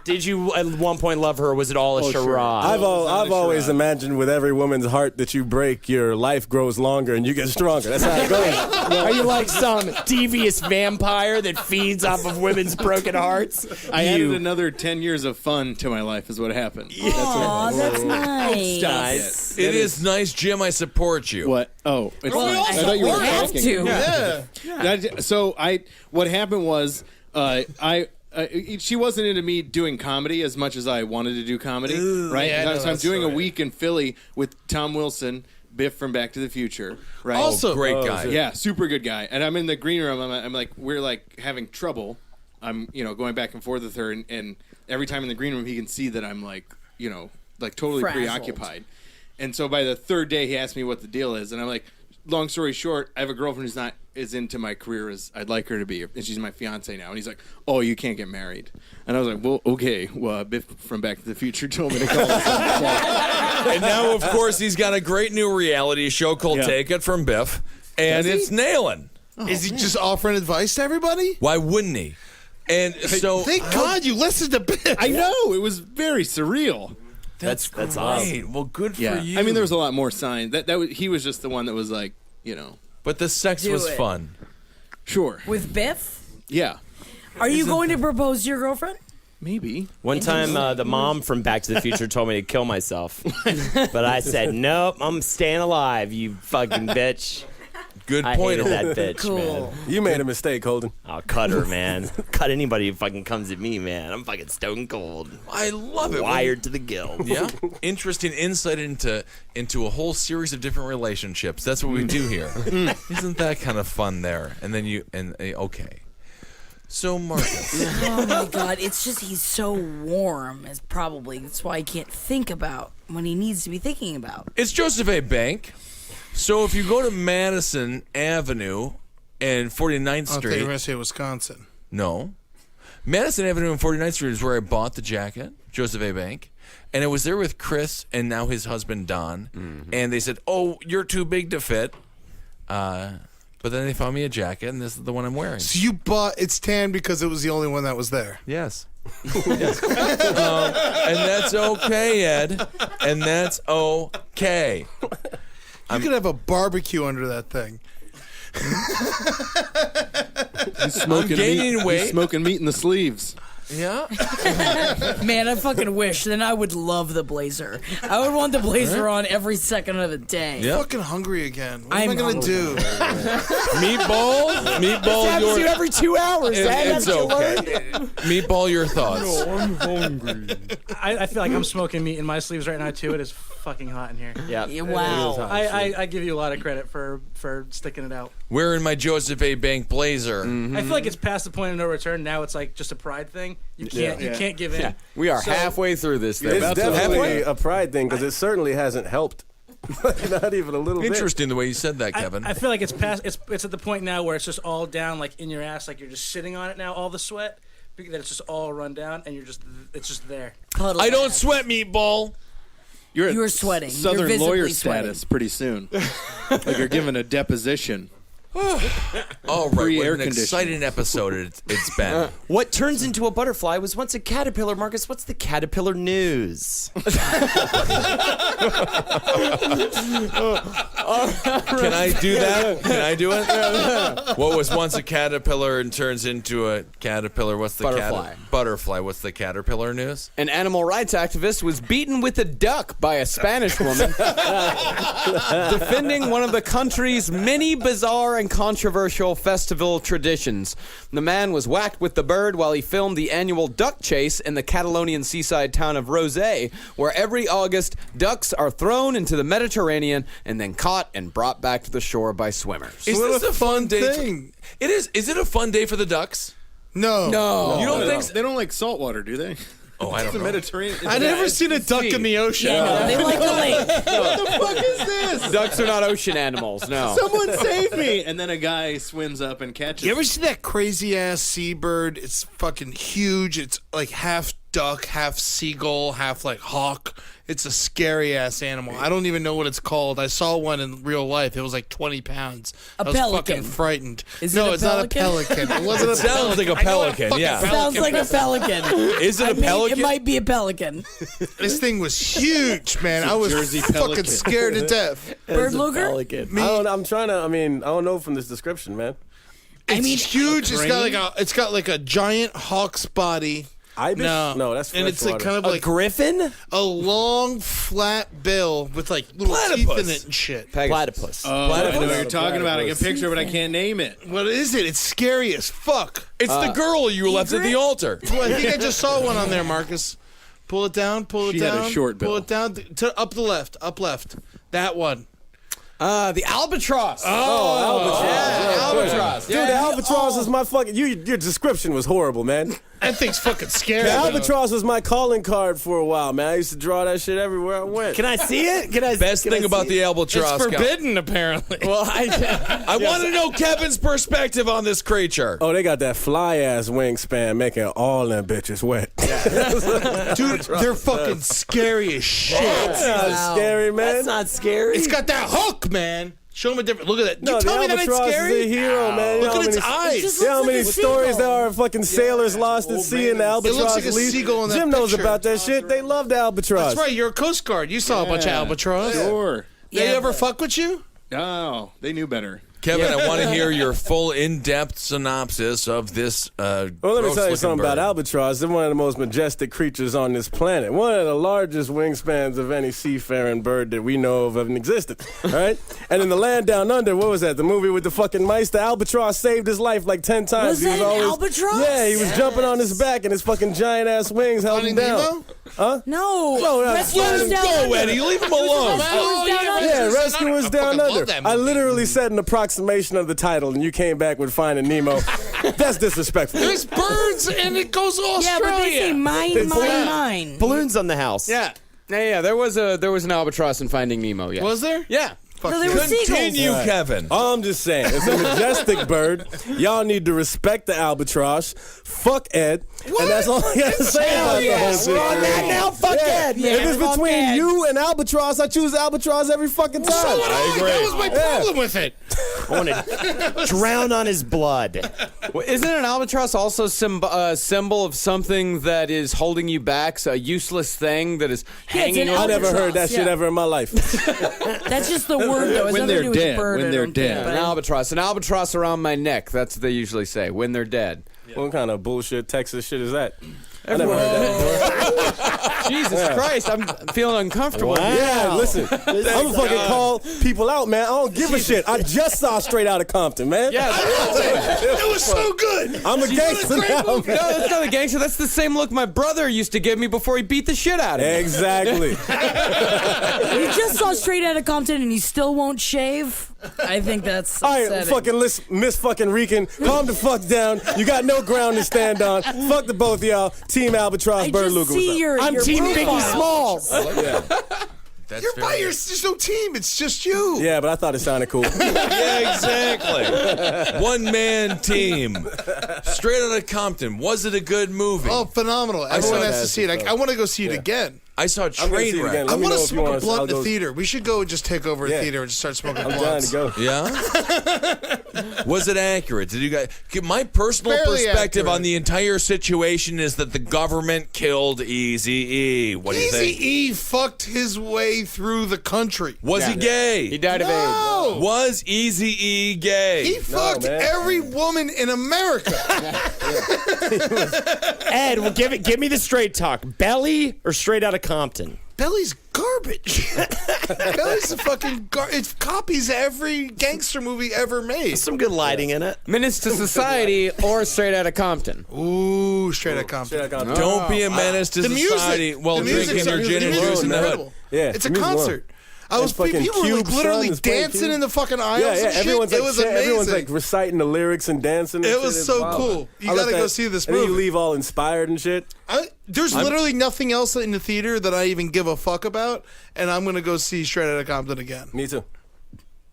Did you at one point love her, or was it all a charade? sure. I've not a always charade. imagined with every woman's heart that you break, your life grows longer and you get stronger. That's how it goes. Are you like some devious vampire that feeds off of women's broken hearts? I added another 10 years of fun to my life is what happened. Aw, that's nice. Nice. It is nice, Jim. I support you. What? Oh, it's, Well, I thought you were have talking. to. Yeah. What happened was, she wasn't into me doing comedy as much as I wanted to do comedy, right? yeah, I know So I'm that doing a story. week in Philly with Tom Wilson, Biff from Back to the Future, right? Also- Great Oh, guy. Yeah, super good guy. And I'm in the green room. I'm like, we're like having trouble. I'm, going back and forth with her, and every time in the green room, he can see that I'm like, like totally Frazzled. preoccupied. And so by the third day, he asked me what the deal is, and I'm like, long story short, I have a girlfriend who's not as into my career as I'd like her to be, and she's my fiance now. And he's like, "Oh, you can't get married." And I was like, "Well, okay. Well, Biff from Back to the Future told me to call." And now, of course, he's got a great new reality show called Yeah. Take It from Biff, and it's nailing. Is he just offering advice to everybody? Why wouldn't he? And so, Thank God you listened to Biff. I know it was very surreal. that's That's great. awesome. Well, good for Yeah, you. I mean, there was a lot more signs. He was just the one that was like, but the sex Do was it. fun. sure, With Biff? yeah, Are you going to propose to your girlfriend? maybe. One time, the mom from Back to the Future told me to kill myself. But I said, nope, I'm staying alive, you fucking bitch. Good I point. hated that bitch, Cool. man. You made a mistake, Holden. I'll cut her, man. Cut anybody who fucking comes at me, man. I'm fucking stone cold. I love it. Wired to the gills. Yeah, interesting insight into a whole series of different relationships. That's what we do here. Isn't that kind of fun there? And then okay. So Marcus, Oh my God! It's just he's so warm. That's why I can't think about what he needs to be thinking about. it's Joseph A. Bank. So if you go to Madison Avenue and 49th I thought you were Street, going to say Wisconsin. no, Madison Avenue and 49th Street is where I bought the jacket, Joseph A. Bank. And it was there with Chris and now his husband, Don. And they said, "Oh, you're too big to fit." But then they found me a jacket, and this is the one I'm wearing. So you bought it's tan because it was the only one that was there. Yes. Yes. And that's okay, Ed. And that's okay. You could have a barbecue under that thing. He's smoking gaining meat. weight. He's smoking meat in the sleeves. Yeah. Man, I fucking wish. Then I would love the blazer. I would want the blazer on every second of the day. Yep. Fucking hungry again. What I'm am I going to do? Meatball, This happens to you every 2 hours. It's That's what you okay. learned. Meatball, your thoughts. I feel like I'm smoking meat in my sleeves right now too. It is fucking hot in here. Yeah. Yeah, wow. I give you a lot of credit for sticking it out. Wearing my Joseph A. Bank blazer. I feel like it's past the point of no return. Now it's like just a pride thing. You can't give in. Yeah, we are So- halfway through this thing. It's definitely a pride thing because it certainly hasn't helped. Not even a little bit. Interesting the way you said that, Kevin. I feel like it's past. It's at the point now where it's just all down, like in your ass, like you're just sitting on it now. All the sweat, that it's just all run down, and it's just there. Puddle I don't ass. sweat, Meatball. You're You were sweating. You're Southern visibly lawyer sweating. status pretty soon. Like you're given a deposition. All right, Free what air an conditioning. exciting episode it's been. What turns into a butterfly was once a caterpillar, Marcus. What's the caterpillar news? Can I do that? Can I do it? What was once a caterpillar and turns into a caterpillar? What's the Butterfly. Butterfly. What's the caterpillar news? An animal rights activist was beaten with a duck by a Spanish woman defending one of the country's many bizarre and controversial festival traditions. The man was whacked with the bird while he filmed the annual duck chase in the Catalonian seaside town of Rosé, where every August, ducks are thrown into the Mediterranean and then caught and brought back to the shore by swimmers. Is this a fun day? It is. Is it a fun day for the ducks? No. No. You don't think so? They don't like salt water, do they? Oh, I don't know. The Mediterranean. I never seen a duck in the ocean. Yeah, no, they like the lake. What the fuck is this? Ducks are not ocean animals, no. Someone save me! And then a guy swims up and catches. You ever see that crazy ass seabird? It's fucking huge. It's like half duck, half seagull, half like hawk. It's a scary ass animal. I don't even know what it's called. I saw one in real life. It was like 20 pounds. I was pelican. fucking frightened. Is no, it a it's pelican? not a pelican. It wasn't a Sounds like a pelican, yeah. Sounds like a pelican. Is it a pelican? It might be a pelican. This thing was huge, man. I was Jersey fucking pelican. scared to death. Bird looker? I don't know from this description, man. It's huge. It's got like a giant hawk's body. Ibis? No, that's and it's like freshwater. kind of like Griffin? a long flat bill with like little teeth in it and shit. Platypus. Oh, I know what you're talking about. I can picture it, but I can't name it. What is it? It's scary as fuck. It's the girl you left at the altar. Well, I think I just saw one on there, Marcus. Pull it down. Pull it She down. had a short Pull bill. it down to up the left. Up left. That one. The albatross. Albatross. Dude, the albatross is my fucking. Your description was horrible, man. That thing's fucking scary. The albatross was my calling card for a while, man. I used to draw that shit everywhere I went. Can I see it? Best thing about the albatross. It's forbidden, apparently. Well, I want to know Kevin's perspective on this creature. Oh, they got that fly ass wingspan making all them bitches wet. Dude, they're fucking scary as shit. That's not scary, man. That's not scary. It's got that hook, man. Show them a different. Look at that. No, You tell the me that ain't albatross scary? is a hero, man. You Look know at how its many- eyes. You know how many like a stories seagull. there are of fucking sailors lost at sea and the albatross looks like a leave? seagull in that Jim knows picture. about that shit. They love the albatross. That's right. You're a Coast Guard. You saw a bunch of albatross. Sure. They Yeah, ever but- fuck with you? No, they knew better. Kevin, I want to hear your full in-depth synopsis of this. Well, let me tell you something about albatross. They're one of the most majestic creatures on this planet. One of the largest wingspans of any seafaring bird that we know of in existence. Right? And in The Land Down Under, what was that? The movie with the fucking mice? The albatross saved his life like 10 times. Was that an albatross? Yeah, he was jumping on his back and his fucking giant ass wings held him Finding down. Nemo? Huh? No. Rescuers down Go, under. Eddie. Leave him alone. Yeah, Rescuers Down fucking love Under. that I movie. literally said an approximation of the title, and you came back with Finding Nemo. That's disrespectful. There's birds and it goes to Australia. Yeah, but they say mine. Balloons on the house. Yeah. Yeah, there was an albatross in Finding Nemo, yeah. Was there? Yeah. No, they were seagulls. Continue, Kevin. I'm just saying, it's a majestic bird. Y'all need to respect the albatross. Fuck Ed. And that's all I got to say about the whole shit. We're on that now. Fuck Ed. If it's fuck between Ed. you and albatross, I choose albatross every fucking time. I agree. That was my problem with it. I want to drown on his blood. Well, isn't an albatross also a symbol of something that is holding you back, so a useless thing that is hanging an I over? never heard that albatross, shit yeah. ever in my life. That's just the word, though. It's When nothing to they're do with the dead. bird, When I they're don't think, dead. but- An albatross around my neck. That's what they usually say when they're dead. What kind of bullshit Texas shit is that? I never heard that before. Jesus Christ, I'm feeling uncomfortable. Yeah, listen, I'm gonna fucking call people out, man. I don't give a shit. I just saw Straight Outta Compton, man. Yeah, It was so good. I'm a gangster now, no, man. that's not a gangster. That's the same look my brother used to give me before he beat the shit out of me. Exactly. You just saw Straight Outta Compton and you still won't shave? I think that's All right, upsetting. fucking Miss fucking Rican, calm the fuck down. You got no ground to stand on. Fuck the both of y'all. Team Albatross, I Bird just Luger. see your I'm your Team profile. Biggie Smalls. That's You're by very- there's no team. It's just you. Yeah, but I thought it sounded cool. Yeah, exactly. One-man team. Straight Outta Compton. Was it a good movie? Oh, phenomenal. saw Everyone has that to see it. I want to go see it again. I saw I'm gonna see it Trainwreck. again. I Let me want know to if you smoke a want us- blunt I'll in the go- theater. We should go and just take over a Yeah. theater and just start smoking I'm down blunts. to go. Yeah? Was it accurate? Did you guys? My personal Fairly perspective accurate. on the entire situation is that the government killed Eazy-E. What do you think? Eazy-E fucked his way through the country. Was he gay? He died of AIDS. No! Was Eazy-E gay? He fucked man. every woman in America. Ed, well, give me the straight talk. Belly or Straight Outta Compton? Belly's garbage. garbage. Belly's a fucking it copies every gangster movie ever made. Some good lighting in it. Menace to Society or Straight Outta Compton. Ooh, Straight Outta Compton. Don't be a menace to society while drinking your gin and juice in the hood. Yeah, it's a concert. People were like literally dancing in the fucking aisles. Yeah, and everyone's shit. like, it was amazing. everyone's like reciting the lyrics and dancing. And it shit. was It's so wild. cool. You I gotta love go that. see this And movie. then you leave all inspired and shit. There's literally nothing else in the theater that I even give a fuck about, and I'm gonna go see Straight Outta Compton again. Me too.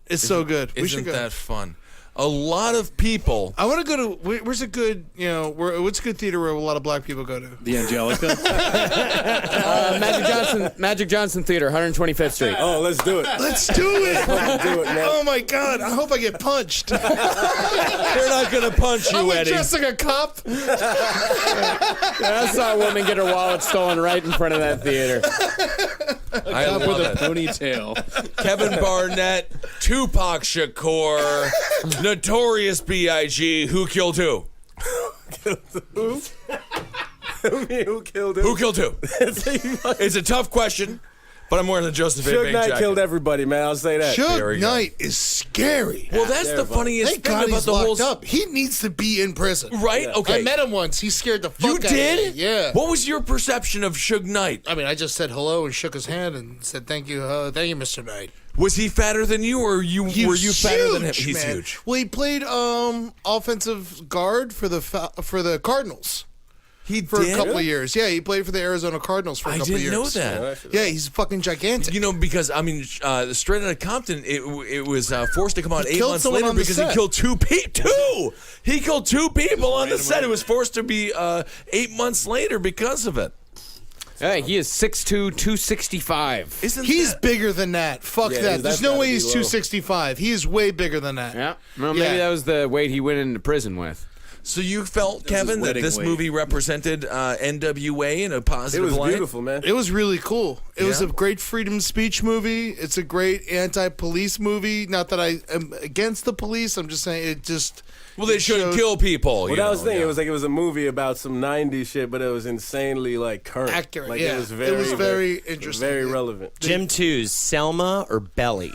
It's so good. We Isn't should go. that fun? A lot of people. I want to go to. Where's a good? What's a good theater where a lot of black people go to? The Angelica. Magic Johnson Theater, 125th Street. Oh, let's do it. Let's do it. Do it, man. Oh my god! I hope I get punched. They're not gonna punch you, I'm like Eddie. dressed like a cop. I saw a woman get her wallet stolen right in front of that theater. I Cop love with a it. ponytail. Kevin Barnett, Tupac Shakur, Notorious B.I.G. Who killed who? Who killed him? Who killed who? It's a tough question, but I'm wearing the Joseph A. Suge Bank Knight jacket. killed everybody, man. I'll say that. Very Suge good. Knight is scary. Well, that's the funniest Thank thing God about he's the whole. locked up. He needs to be in prison. Right? Okay. I met him once. He scared the fuck You out of did? me. Yeah. What was your perception of Suge Knight? I mean, I just said hello and shook his hand and said thank you, Mr. Knight. Was he fatter than you, or were you fatter than him? He's man. huge. Well, he played offensive guard for the Cardinals. He for did? a couple of years. Yeah, he played for the Arizona Cardinals for a I couple of didn't years. know that. Yeah, he's fucking gigantic. You know, because I mean, Straight Outta Compton, it was forced to come out He 8 killed months someone later on the because he set. killed two people. He killed two people on the set. It was forced to be 8 months later because of it. Hey, he is 6'2", 265. He's bigger than that. Fuck Yeah, that. There's that's no gotta way be he's low. 265. He is way bigger than that. Yeah. Well, maybe that was the weight he went into prison with. So you felt, Kevin, that wedding this weight. movie represented NWA in a It positive was light? beautiful, man. It was really cool. It was Yeah. a great freedom speech movie. It's a great anti-police movie. Not that I am against the police. I'm just saying it just. Well, they shouldn't kill people. Well, that was the thing. It was like it was a movie about some '90s shit, but it was insanely like current, Accurate, Like yeah. it was very interesting. very relevant. Jim 2's Selma or Belly?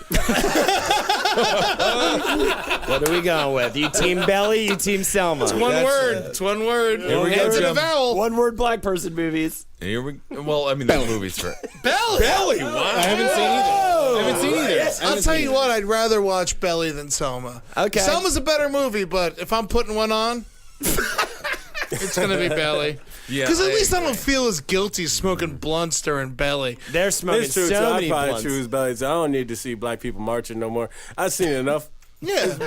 What are we going with? You team Belly, you team Selma. It's one word. It's one word. Here we go, Ends in a Jim. vowel. One word black person movies. Well, I mean, the movies for Belly. Belly. Wow. I haven't seen either. I haven't seen either. I'll tell you what. I'd rather watch Belly than Selma. Okay. Selma's a better movie, but if I'm putting one on, it's gonna be Belly. Yeah, Because at least I don't feel as guilty smoking blunts during Belly. They're smoking It's true. so too. I'd many probably blunts. choose Belly. So I don't need to see black people marching no more. I've seen enough. Yeah.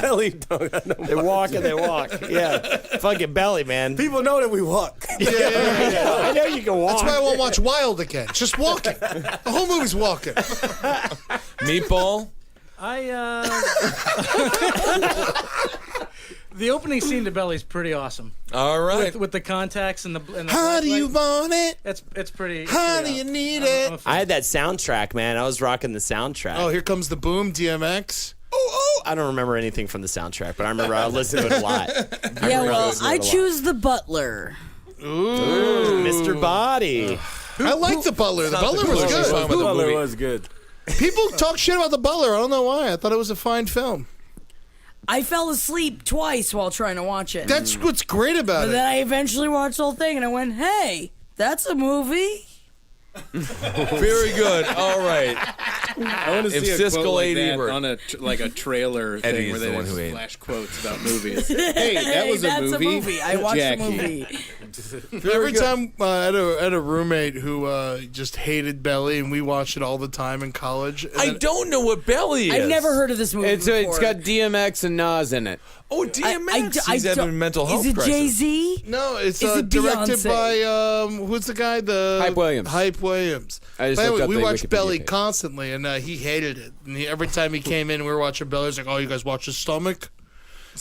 Belly don't got no. They walk and they walk. Yeah. Fucking Belly, man. People know that we walk. Yeah. I know you can walk. That's why I won't watch Wild again. It's just walking. The whole movie's walking. Meatball. The opening scene to Belly's pretty awesome. All right. With the contacts and the How do you want it? It's pretty. How do you need it? I had that soundtrack, man. I was rocking the soundtrack. Oh, here comes the boom, DMX. I don't remember anything from the soundtrack, but I remember I listened to it a lot. Yeah, well, I choose the Butler. Ooh, Mr. Body. I like the Butler. The Butler was closest song good. of the Butler movie. was good. People talk shit about the Butler. I don't know why. I thought it was a fine film. I fell asleep twice while trying to watch it. That's what's great about But it. then I eventually watched the whole thing and I went, hey, that's a movie. Very good. All right. I want to If see a Siskel quote like ate that Ebert. on a trailer Eddie thing is where the they one just who ate. flash quotes about movies. Hey, that was that's a movie. I watched Jackie. the movie. Every time I had a roommate who just hated Belly, and we watched it all the time in college. And I then- don't know what Belly is. I've never heard of this movie It's before. got DMX and Nas in it. Oh, DMX. He's having a mental health Is it crisis. Jay-Z? No, it's Is it directed Beyonce? by who's the guy? The Hype Williams. Hype Williams. I just By the looked way, up we the watched Wikipedia Belly page. constantly, and he hated it. And every time he came in, we were watching Belly. He's like, "Oh, you guys watch his stomach?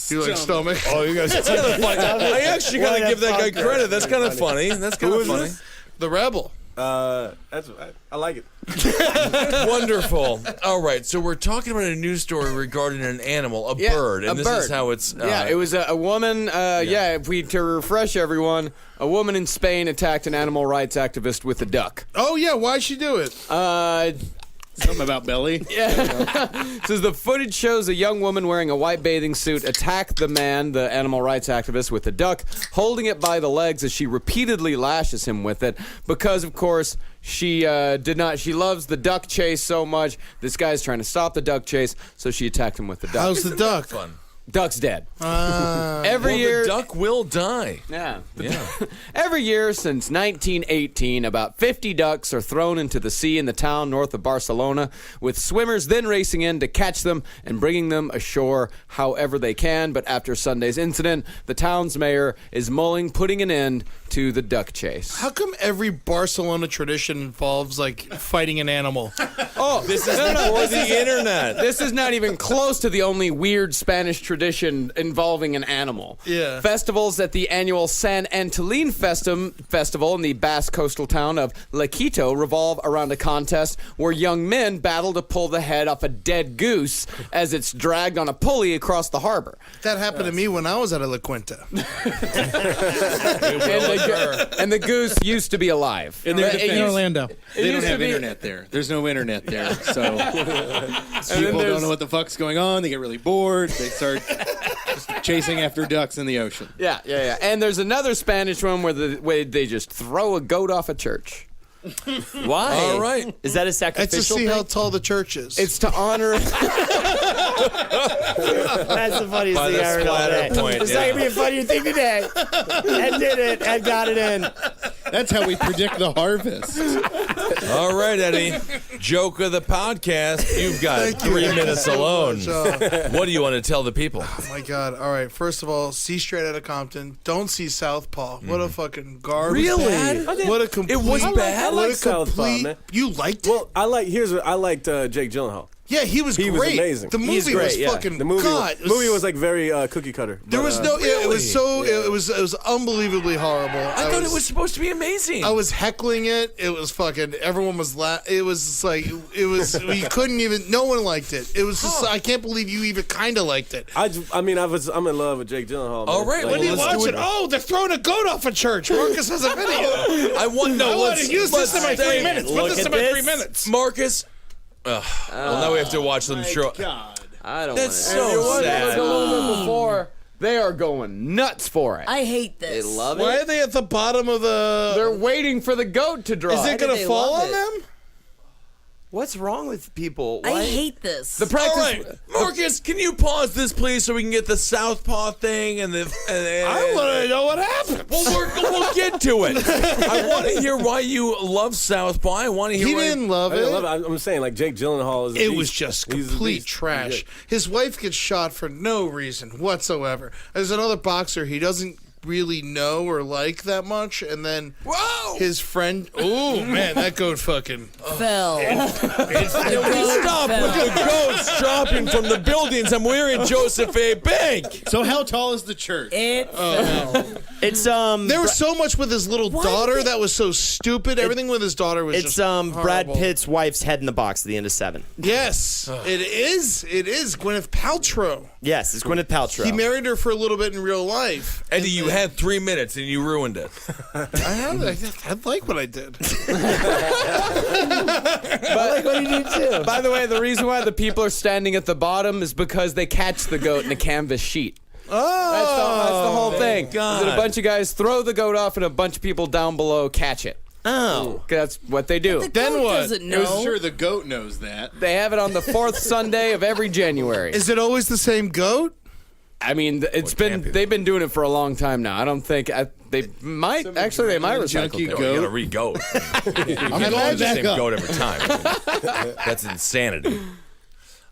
You like stomach? Oh, you guys. I actually got to What a give that guy fucker. credit. That's kind of funny. That's kind of funny. The Rebel." I like it. Wonderful. All right, so we're talking about a news story regarding an animal, a bird, and this is how it's. It was a woman. If we to refresh everyone, a woman in Spain attacked an animal rights activist with a duck. Oh yeah, why'd she do it? Something about belly. Yeah. Says the footage shows a young woman wearing a white bathing suit attack the man, the animal rights activist, with a duck, holding it by the legs as she repeatedly lashes him with it because, of course, she did not. She loves the duck chase so much. This guy's trying to stop the duck chase, so she attacked him with the duck. How's the duck? Fun. Duck's dead. Every year, the duck will die. Yeah. Every year since 1918, about 50 ducks are thrown into the sea in the town north of Barcelona, with swimmers then racing in to catch them and bringing them ashore however they can. But after Sunday's incident, the town's mayor is mulling putting an end to the duck chase. How come every Barcelona tradition involves like fighting an animal? Oh, This is before the internet. This is not even close to the only weird Spanish tradition involving an animal. Yeah. Festivals at the annual San Antolin Festival in the Basque coastal town of Lequito revolve around a contest where young men battle to pull the head off a dead goose as it's dragged on a pulley across the harbor. That happened to me when I was at La Quinta. And the goose used to be alive. In their defense, In Orlando. they don't have internet there. There's no internet there, so people don't know what the fuck's going on. They get really bored. They start just chasing after ducks in the ocean. Yeah. And there's another Spanish one where they just throw a goat off a church. Why? All right. Is that a It's sacrificial to see thing? how tall the church is. It's to honor. That's the funniest By thing the I heard all splatter day. point, It's not yeah. gonna be a funnier thing today. Ed did it. Ed got it in. That's how we predict the harvest. All right, Eddie. Joke of the podcast. You've got Thank you. 3 minutes alone. So much. What do you want to tell the people? Oh my God. All right. First of all, see Straight Outta Compton. Don't see Southpaw. What a fucking garbage. Really? Bad. What a complete. It was bad? I What like a Southpaw, complete. man. You liked it? Well, I liked Jake Gyllenhaal. Yeah, he was He great. was amazing. The movie He's great, was yeah. fucking The movie, God. movie was like very cookie cutter. There was no. It was so. It was unbelievably horrible. I thought it was supposed to be amazing. I was heckling it. It was fucking. Everyone was It was just like it was. We couldn't even. No one liked it. It was just. I can't believe you even kind of liked it. I'm in love with Jake Gyllenhaal. All right, Like, when do you let's Watch do it. Oh, they're throwing a goat off a church. Marcus has a video. I want to use this in my 3 minutes. Put Look this at in my 3 this. minutes. Marcus. Well, now we have to watch them show. God. I don't. That's wanna- so It wasn't sad. a little bit before. They are going nuts for it. I hate They this. love Why it. are they at the bottom of the? They're waiting for the goat to draw. Is it do gonna they fall love on it? them? What's wrong with people? I Why- hate this. The practice. All right, Marcus, can you pause this, please, so we can get the Southpaw thing and the. I want to know what happened. Well, we'll get to it. I want to hear why you love Southpaw. I want to hear. He why didn't love I it. love it. I'm saying like Jake Gyllenhaal is. It was just He's a complete beast. trash. His wife gets shot for no reason whatsoever. There's another boxer he doesn't really know or like that much, and then Whoa! his friend. Oh man, that goat fucking. Fell. Stop with the goats dropping from the buildings. I'm wearing Joseph A. Bank. So how tall is the church? It It's There was so much with his little daughter that was so stupid. Everything with his daughter was it's just Brad horrible. Pitt's wife's head in the box at the end of 7. Yes, it is. It is Gwyneth Paltrow. Yes, it's Gwyneth Paltrow. He married her for a little bit in real life. Eddie, you had 3 minutes and you ruined it. I like what I did. I like what he did too. By the way, the reason why the people are standing at the bottom is because they catch the goat in a canvas sheet. That's the whole thing. God. Is that a bunch of guys throw the goat off and a bunch of people down below catch it. Oh. That's what they do. the Then goat what? doesn't I was know. sure the goat knows that. They have it on the 4th Sunday of every January. Is it always the same goat? I mean, can't be. they've been doing it for a long time now. I don't think they might recycle junkie it. goat. You gotta re-goat. I'm You going don't have the back same up. goat every time. That's insanity.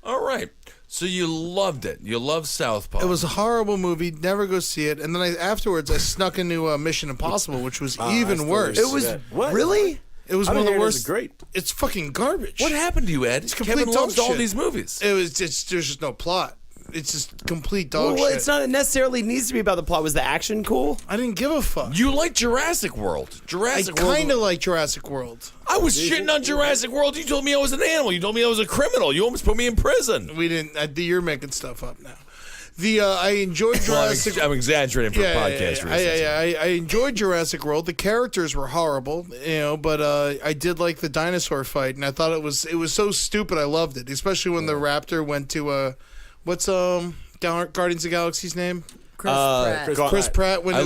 All right. So you loved it. You love Southpaw. It was a horrible movie. Never go see it. And then afterwards, I snuck into Mission Impossible, which was even worse. It was What? really. It was I've one been of the hearing this worst. is great. It's fucking garbage. What happened to you, Ed? complete Kevin loves dog all shit. these movies. There's just no plot. It's just complete dog Well, shit. it's not necessarily needs to be about the plot. Was the action cool? I didn't give a fuck. You like Jurassic World. I Jurassic World. kind of like Jurassic World. I was shitting on Jurassic World. You told me I was an animal. You told me I was a criminal. You almost put me in prison. We didn't. You're making stuff up now. I enjoyed Jurassic. I'm exaggerating for podcast reasons. I enjoyed Jurassic World. The characters were horrible, but I did like the dinosaur fight, and I thought it was so stupid. I loved it, especially when the raptor went to what's Guardians of the Galaxy's name? Chris Pratt. When the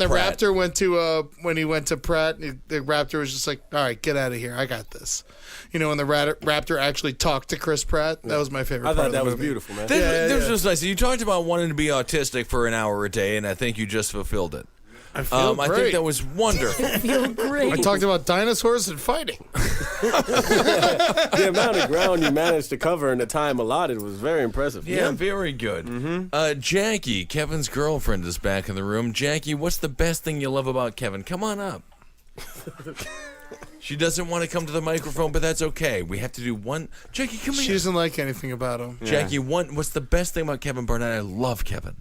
raptor went to when he went to Pratt, the raptor was just like, "All right, get out of here. I got this." When the raptor actually talked to Chris Pratt, that was my favorite. I part thought of the that was movie. beautiful, man. That was just nice. You talked about wanting to be autistic for an hour a day, and I think you just fulfilled it. I feel I great. think that was wonderful. Feel great. I talked about dinosaurs and fighting. The amount of ground you managed to cover in the time allotted was very impressive. Yeah, very good. Jackie, Kevin's girlfriend, is back in the room. Jackie, what's the best thing you love about Kevin? Come on up. She doesn't want to come to the microphone, but that's okay. We have to do one. Jackie, come here. She doesn't like anything about him. Jackie, what's the best thing about Kevin Barnett? I love Kevin.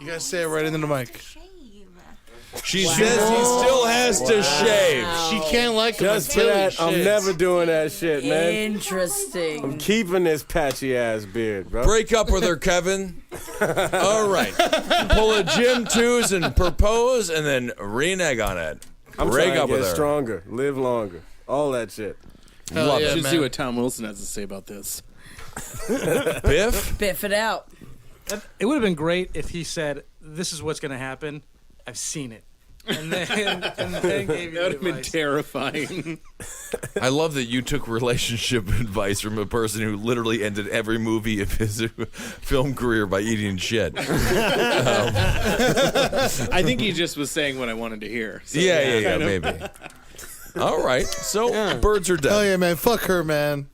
You gotta say it right into the mic. She says he still has to shave. She can't like him Just for until he that, I'm shits. never doing that shit, man. Interesting. I'm keeping this patchy ass beard, bro. Break up with her, Kevin. All right. Pull a Jim Twos and propose, and then renege on it. I'm Break trying up to with get her. stronger, live longer, all that shit. Hell yeah, Should man. see what Tom Wilson has to say about this. Biff? Biff it out. It would have been great if he said, "This is what's going to happen. I've seen it," and then gave you That would the have been advice. terrifying. I love that you took relationship advice from a person who literally ended every movie of his film career by eating shit. I think he just was saying what I wanted to hear. So, Yeah, maybe. All right. So, birds are dead. Hell yeah, man. Fuck her, man.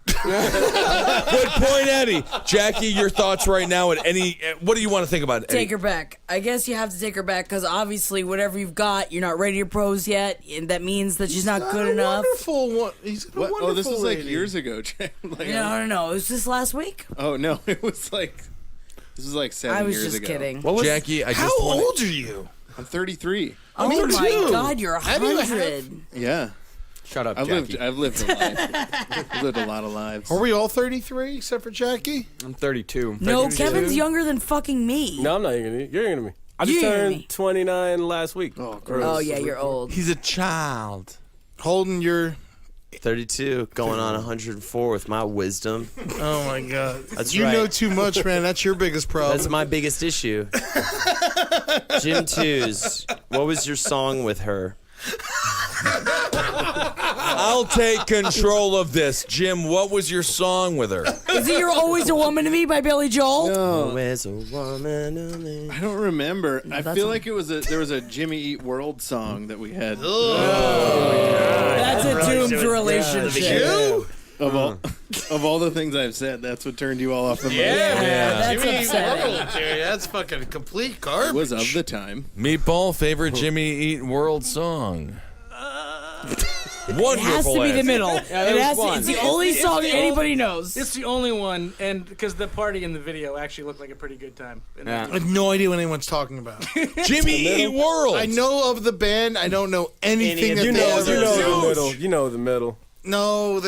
Good point, Eddie. Jackie, your thoughts right now at any. What do you want to think about, Eddie? Take her back. I guess you have to take her back because obviously whatever you've got, you're not ready to pros yet, and that means that she's not good enough. Wonderful one. He's a wonderful Oh, this was like lady. years ago. Like, No. It was just last week. Oh no, it was like this was like 7 I was years just ago. kidding. Jackie, I just How want old are you? I'm 33. Oh Me my too. God, you're Have you 100. Yeah, Shut up, I've Jackie. lived a life. I've lived a lot of lives. Are we all 33 except for Jackie? I'm 32. No, Kevin's younger than fucking me. No, I'm not younger than you. You're younger than me. I just You're younger than me. turned 29 last week. Oh yeah, you're old. He's a child. Holden, you're. 32, going on 104 with my wisdom. Oh my God. That's you right. know too much, man. That's your biggest problem. That's my biggest issue. Jim Twos, what was your song with her? I'll take control of this. Jim, what was your song with her? Is it "You're Always a Woman to Me" by Billy Joel? Always a woman to me. I don't remember. I feel like there was a Jimmy Eat World song that we had. Oh, That's a doomed relationship. Of all the things I've said, that's what turned you all off the boat. That's upsetting. That's fucking complete It garbage. was of the time. Meatball, favorite Jimmy Eat World song? Wonderful. It has to be the answer. middle. It's the only song anybody knows. It's the only one, and because the party in the video actually looked like a pretty good time. Yeah. I have no idea what anyone's talking about. Jimmy Eat World. I know of the band. I don't know anything that You they know ever the do. middle. You know the middle. No,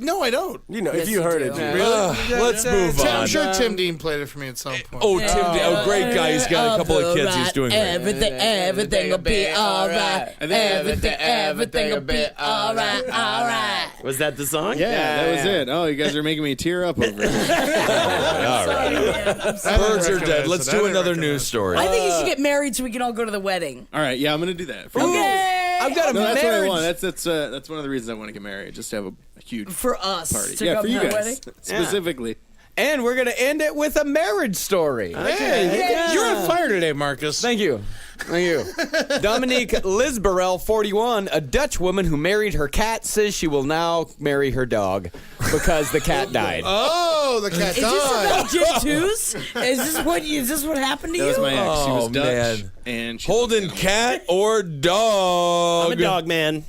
no, I don't. You know, Yes, if you you heard do. it, you Let's move I'm on. sure Tim Dean played it for me at some point. Oh, Tim, great guy. He's got a couple of kids. He's doing great. Everything will be alright. Everything will be alright. Was that the song? Yeah, that was it. Oh, you guys are making me tear up over it. All right. Birds are dead. Let's do another news story. I think you should get married so we can all go to the wedding. All right, yeah, I'm gonna do that. Okay. I've got a No, that's what I marriage. want. That's one of the reasons I want to get married. Just to have a huge For us party. to Yeah, come for to you the guys wedding. specifically. And we're going to end it with a marriage story. Hey, you're on fire today, Marcus. Thank you. Thank you. Dominique Lisbarel, 41, a Dutch woman who married her cat, says she will now marry her dog because the cat died. Oh, the cat Is this died. about Jim Twos? Is this what happened to That you? was my ex. She was Oh, Dutch, man. and she Holden, cat or dog? I'm a dog man.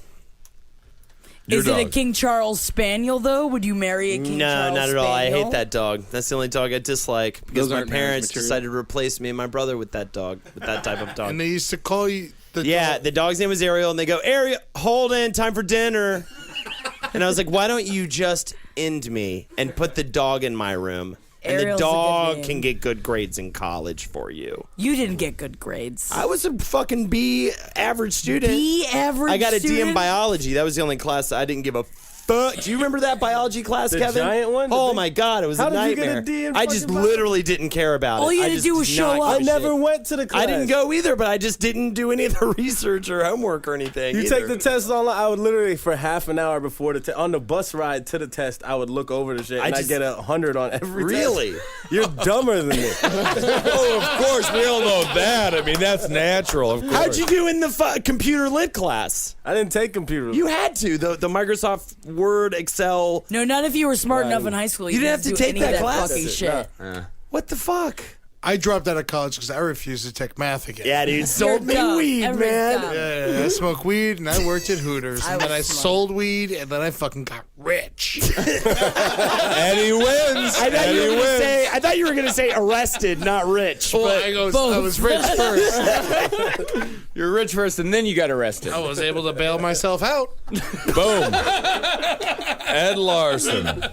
Is it a King Charles Spaniel, though? Would you marry a King Charles No, not at all. I Spaniel? hate that dog. That's the only dog I dislike because Those my aren't marriage parents material. decided to replace me and my brother with that dog, with that type of dog. And they used to call you. The dog's name was Ariel, and they go, Ariel, Holden, time for dinner. And I was like, why don't you just end me and put the dog in my room? And Ariel's the a good dog name. can get good grades in college for you. You didn't get good grades. I was a fucking B average student. B average I got a D in student? biology. That was the only class I didn't give a fuck. Do you remember that biology class, The Kevin? giant one? Oh my god, it was How a did you get nightmare. a D in I just fucking biology? literally didn't care about it. All you had I to just do was did show not up. I give a never shit. went to the class. I didn't go either, but I just didn't do any of the research or homework or anything. You either. take the test online. I would literally for half an hour before the test, on the bus ride to the test, I would look over the shit and I just- get 100 on every Really? test. You're dumber than me. Oh, of course, we all know that. I mean, that's natural, of course. How'd you do in the computer lit class? I didn't take computer. You had to. The Microsoft Word, Excel. No, not if you were smart enough in high school. You didn't have to do take any that of class. fucking shit. What the fuck? I dropped out of college because I refused to take math again. Yeah, dude, sold me dumb. weed, Everybody's man. dumb. Yeah, I smoked weed and I worked at Hooters. And then I was smart. sold weed and then I fucking got rich. And he wins. I thought you were gonna say arrested, not rich. Well, but I was rich first. You're rich first, and then you got arrested. I was able to bail myself out. Boom. Ed Larson.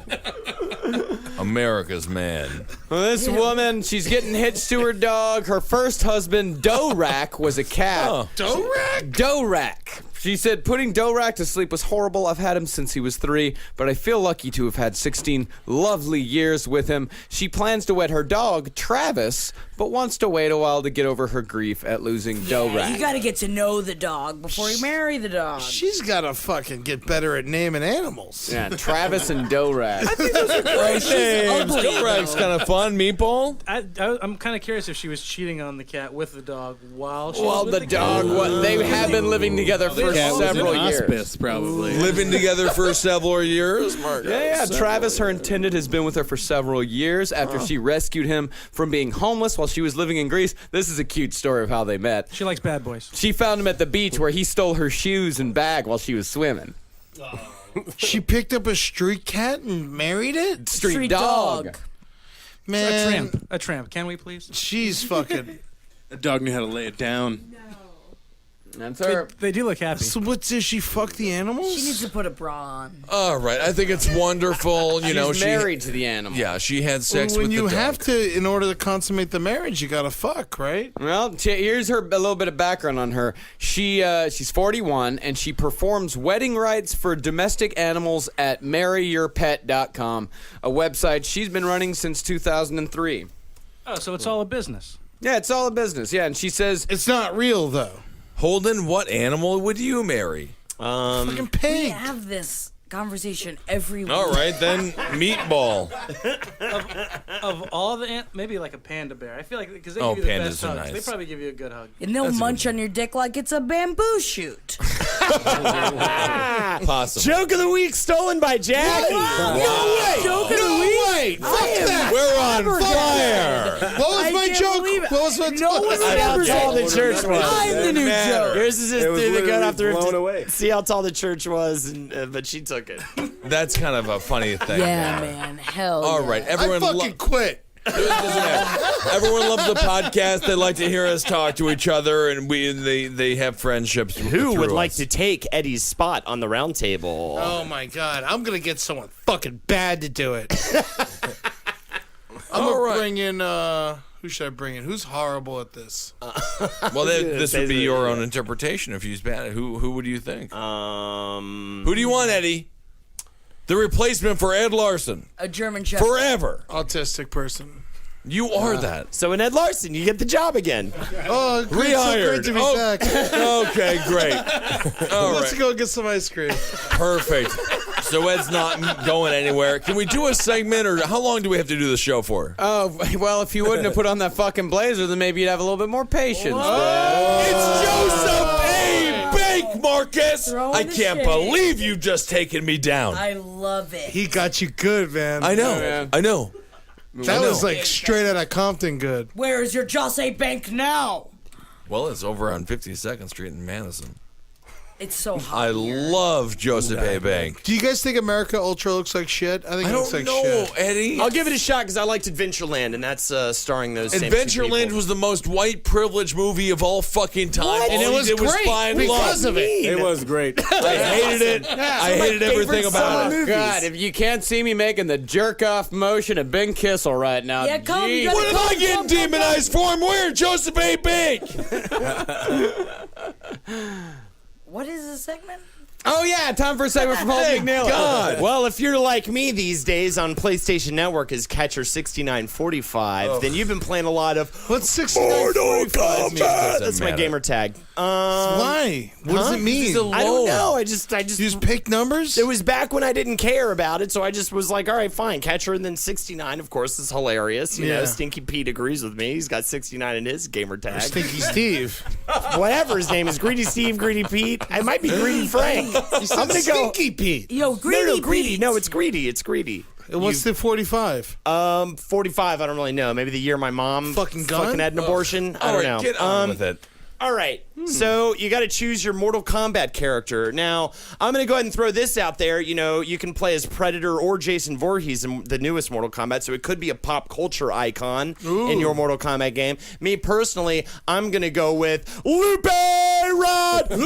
America's man. Well, this woman, she's getting hitched to her dog. Her first husband, Dorak, was a cat. Oh. Dorak. She said, putting Dorak to sleep was horrible. I've had him since he was 3, but I feel lucky to have had 16 lovely years with him. She plans to wed her dog, Travis, but wants to wait a while to get over her grief at losing Dorak. You got to get to know the dog before you marry the dog. She's got to fucking get better at naming animals. Yeah, Travis and Dorak. Great names. ugly, Dorak's kind of fun. Meatball? I'm kind of curious if she was cheating on the cat with the dog while she Well, was with the dog, they have been living together for Cat was in several years. hospice, probably. Living together for several years, Marcus. Yeah, Travis, her intended, has been with her for several years after she rescued him from being homeless while she was living in Greece. This is a cute story of how they met. She likes bad boys. She found him at the beach where he stole her shoes and bag while she was swimming. She picked up a street cat and married it? Street dog. Man, A tramp. Can we please? she's fucking... The dog knew how to lay it down. That's her. They do look happy. So what, does she fuck the animals? She needs to put a bra on. All right. I think it's wonderful. You know, She's married to the animal. Yeah, she had sex when with you the dog. have to, in order to consummate the marriage, you gotta fuck, right? Well, here's her a little bit of background on her. She's 41 and she performs wedding rites for domestic animals at marryyourpet.com, a website she's been running since 2003. Oh, so it's all a business. Yeah, it's all a business. Yeah, and she says It's not real, though. Holden, what animal would you marry? Fucking We pig. have this conversation every week. All right, then meatball. Of all the maybe like a panda bear. I feel like because they Oh, give you the pandas best are hugs. nice. They probably give you a good hug. And they'll munch on your dick like it's a bamboo shoot. Possible. Joke of the week stolen by Jackie. No way! Joke of the week? Wait, fuck that. We're on fire. What was I my can't joke? believe it. What was my No one joke? would How ever tall say the church was. I'm the new joke. Yours is just It was through the gun literally after blown away. see how tall the church was, and, but she took it. That's kind of a funny thing. Yeah, man. Hell All yeah. right, I everyone. fucking quit. Everyone loves the podcast. They like to hear us talk to each other, and they have friendships. Who would through like us. to take Eddie's spot on the round table? Oh my god, I'm gonna get someone fucking bad to do it. I'm gonna bring in who should I bring in? Who's horrible at this? Well, this would be your own interpretation. If he's bad, who would you think? Who do you want, Eddie? The replacement for Ed Larson A German Shepherd. forever. Autistic person. You are that. So in Ed Larson, you get the job again. Oh, great, so Rehired. great to be Oh, back. Okay, great. All Let's right, go get some ice cream. perfect. So Ed's not going anywhere. Can we do a segment, or how long do we have to do the show for? Oh, well, if you wouldn't have put on that fucking blazer, then maybe you'd have a little bit more patience. It's Joseph A. Bake, Marcus. Throw in I the can't shade. believe you've just taken me down. I love it. He got you good, man. I know. Yeah. I know. That was like straight out of Compton good. Where is your Joss A. Bank now? Well, it's over on 52nd Street in Madison. It's so hot. I love Joseph A. Bank. Do you guys think America Ultra looks like shit? I think it looks like shit. Eddie. I'll give it a shot because I liked Adventureland, and that's starring those same two Adventureland people. was the most white privilege movie of all fucking time. What? All And it he was did great find because love. of it. It was great. I hated it. I hated everything about it. God, if you can't see me making the jerk-off motion of Ben Kissel right now, Yeah, come, you geez. gotta What am I getting demonized for? I'm wearing Joseph A. Bank. What is this segment? Oh, yeah, time for a segment from Holden McNeely. God. Well, if you're like me these days on PlayStation Network as Catcher 6945, then you've been playing a lot of What's 6945 mean? That's my gamer tag. Why? What does it mean? I don't know. I just You just pick numbers? It was back when I didn't care about it, so I just was like, all right, fine. Catcher, and then 69, of course, is hilarious. You know, Yeah. Stinky Pete agrees with me. He's got 69 in his gamer tag. Stinky Steve. Whatever his name is, Greedy Steve, Greedy Pete. I might be Greedy Frank. You said I'm gonna go. Stinky Pete. Yo, Greedy No, Greedy. Pete. No, it's Greedy. It's Greedy. And what's the 45? 45. I don't really know. Maybe the year my mom Fucking gun? had an abortion. I All don't right, know. get on with it. All right. So you got to choose your Mortal Kombat character. Now, I'm going to go ahead and throw this out there. You know, you can play as Predator or Jason Voorhees in the newest Mortal Kombat, so it could be a pop culture icon in your Mortal Kombat game. Me personally, I'm going to go with Lupe Rodriguez.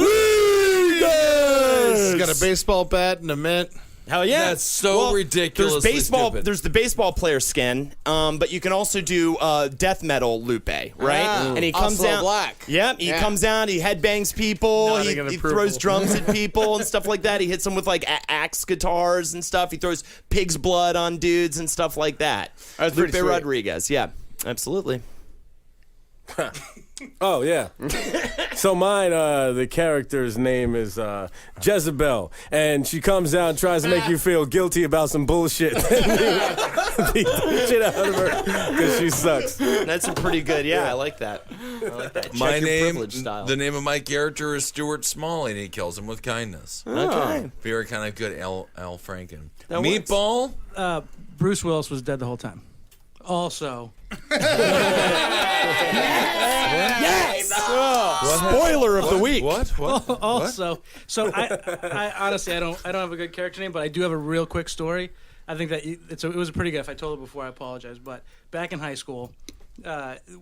He's got a baseball bat and a mitt. Hell yeah. That's so ridiculously There's baseball. stupid. There's the baseball player skin, but you can also do death metal Lupe, right? Ah, and he comes Oslo out. Black. Yep, he Yeah. comes out. He headbangs people. Nodding in He approval. throws drums at people and stuff like that. He hits them with like axe guitars and stuff. He throws pig's blood on dudes and stuff like that. That's Lupe pretty sweet. Rodriguez. Yeah, absolutely. Oh, yeah. So mine, the character's name is Jezebel, and she comes out and tries to make you feel guilty about some bullshit. Beat the shit out of her because she sucks. That's a pretty good. Yeah, I like that. I like that. Check My your name, privilege style. the name of my character is Stuart Smalley, and he kills him with kindness. Okay. Very kind of good, Al Franken. That works. Meatball. Bruce Willis was dead the whole time. Also, Spoiler of the week. What? also, so I honestly I don't have a good character name, but I do have a real quick story. I think that it was pretty good. If I told it before, I apologize. But back in high school,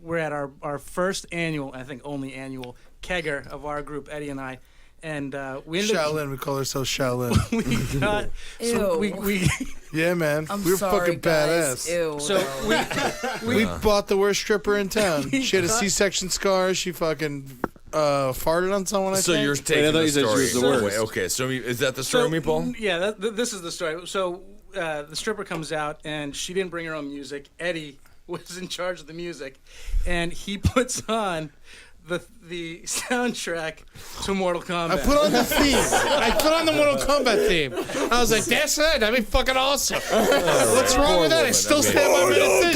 we're at our first annual, I think only annual kegger of our group, Eddie and I, and we ended up. Shaolin. We call ourselves Shaolin. We got so we Yeah, man. I'm we were sorry, fucking guys. badass. Ew. so We bought the worst stripper in town. She had a C-section scar. She fucking farted on someone, I So think. you're taking I thought the you said she story. was the worst. Wait, okay, so is that the story, Meatball? Yeah, this is the story. So the stripper comes out, and she didn't bring her own music. Eddie was in charge of the music, and he puts on the soundtrack to Mortal Kombat. I put on the theme. I put on the Mortal Kombat theme. I was like, that's it. That'd be fucking awesome. What's wrong with that? I still stand by my decision.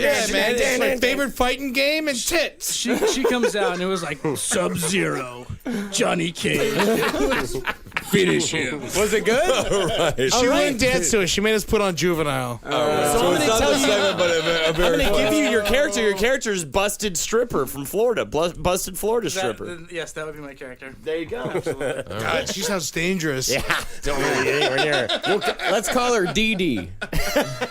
Yeah, man. It's my favorite fighting game and tits. She comes out, and it was like Sub-Zero, Johnny Cage. Finish him. Was it good? She wouldn't dance to it. She made us put on Juvenile. So I'm going to tell you. but I'm going to give you your character. Your character is Busted Stripper from Florida. Busted Florida Stripper. Yes, that would be my character. There you go. God, she sounds dangerous. Yeah. Don't want to get anywhere near her. Let's call her DD.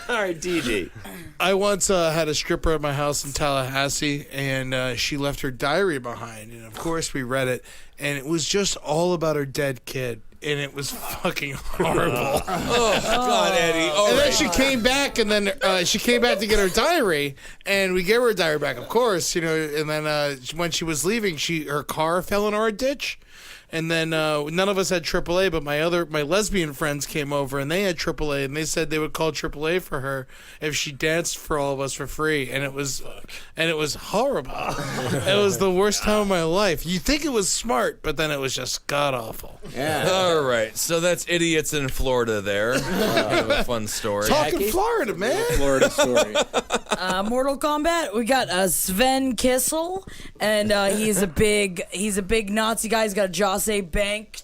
All right, DD. I once had a stripper at my house in Tallahassee, and she left her diary behind. And, of course, we read it, and it was just all about her dead kid. And it was fucking horrible. Oh, God, Eddie. All And then right. she came back, and then she came back to get her diary, and we gave her diary back, of course, you know. And then when she was leaving, her car fell in our ditch. And then none of us had AAA, but my lesbian friends came over and they had AAA, and they said they would call AAA for her if she danced for all of us for free, and it was horrible. It was the worst time of my life. You think it was smart, but then it was just god awful. Yeah. All right, so that's idiots in Florida there. Kind of a fun story. Talking Florida, man. Florida story. Mortal Kombat. We got Sven Kissel, and he's a big Nazi guy. He's got a Jose Bank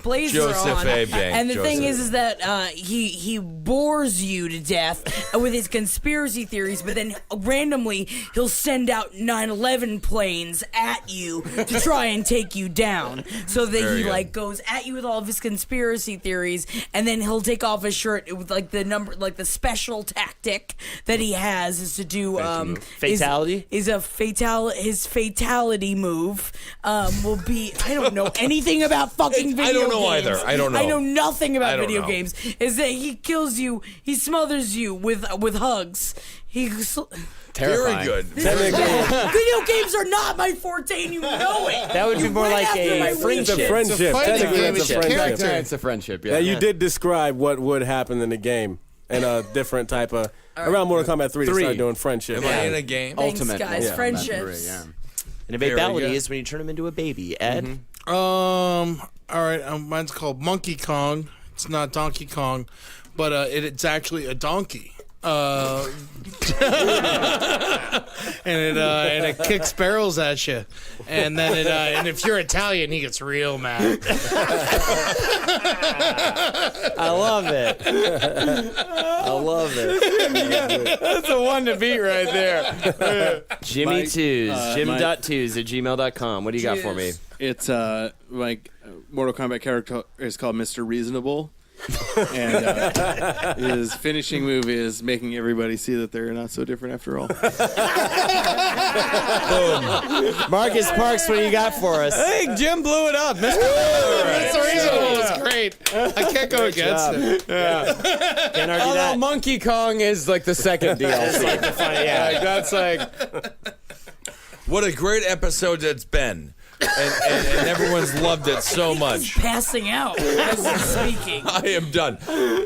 blazer Joseph on. A. Bank, And the thing Joseph. is that he bores you to death with his conspiracy theories, but then randomly he'll send out 9/11 planes at you to try and take you down. So that Very he good. like goes at you with all of his conspiracy theories, and then he'll take off his shirt with like the number, like the special tactic that he has is to do Fatality? is a his fatality move will be, I don't know anything about fucking video I don't know games. either. I don't know. I know nothing about I don't video know. games. Is that he kills you, he smothers you with hugs. Very good. Video games are not my forte, and you know it. That would be more Right like after my a week. friendship. It's a friendship. fighting Technically, game. it's a It's a friendship. character. It's a friendship, yeah. Yeah, you did describe what would happen in the game in a different type of. Around Mortal Kombat 3, they started doing friendship. Am I in a game? Thanks, Ultimate guys. Mortal Kombat Friendships. 3, yeah. And a Very babality good. is when you turn him into a baby. Ed? All right. Mine's called Monkey Kong. It's not Donkey Kong, but it's actually a donkey. And it kicks barrels at you, and then and if you're Italian, he gets real mad. I love it. I love it. That's the one to beat right there. Jimmy Twos. my- Jim.twos@gmail.com. What do you got for me? It's like Mortal Kombat character is called Mr. Reasonable. And his finishing move is making everybody see that they're not so different after all. Marcus Parks, what do you got for us? Hey, Jim blew it up. Mr. Reasonable is great. I can't go against it. Can't argue Although that. Monkey Kong is like the second DLC. Like the fun- yeah. Like, that's like What a great episode that's been. And everyone's loved it so much. Passing out as he's speaking. I am done.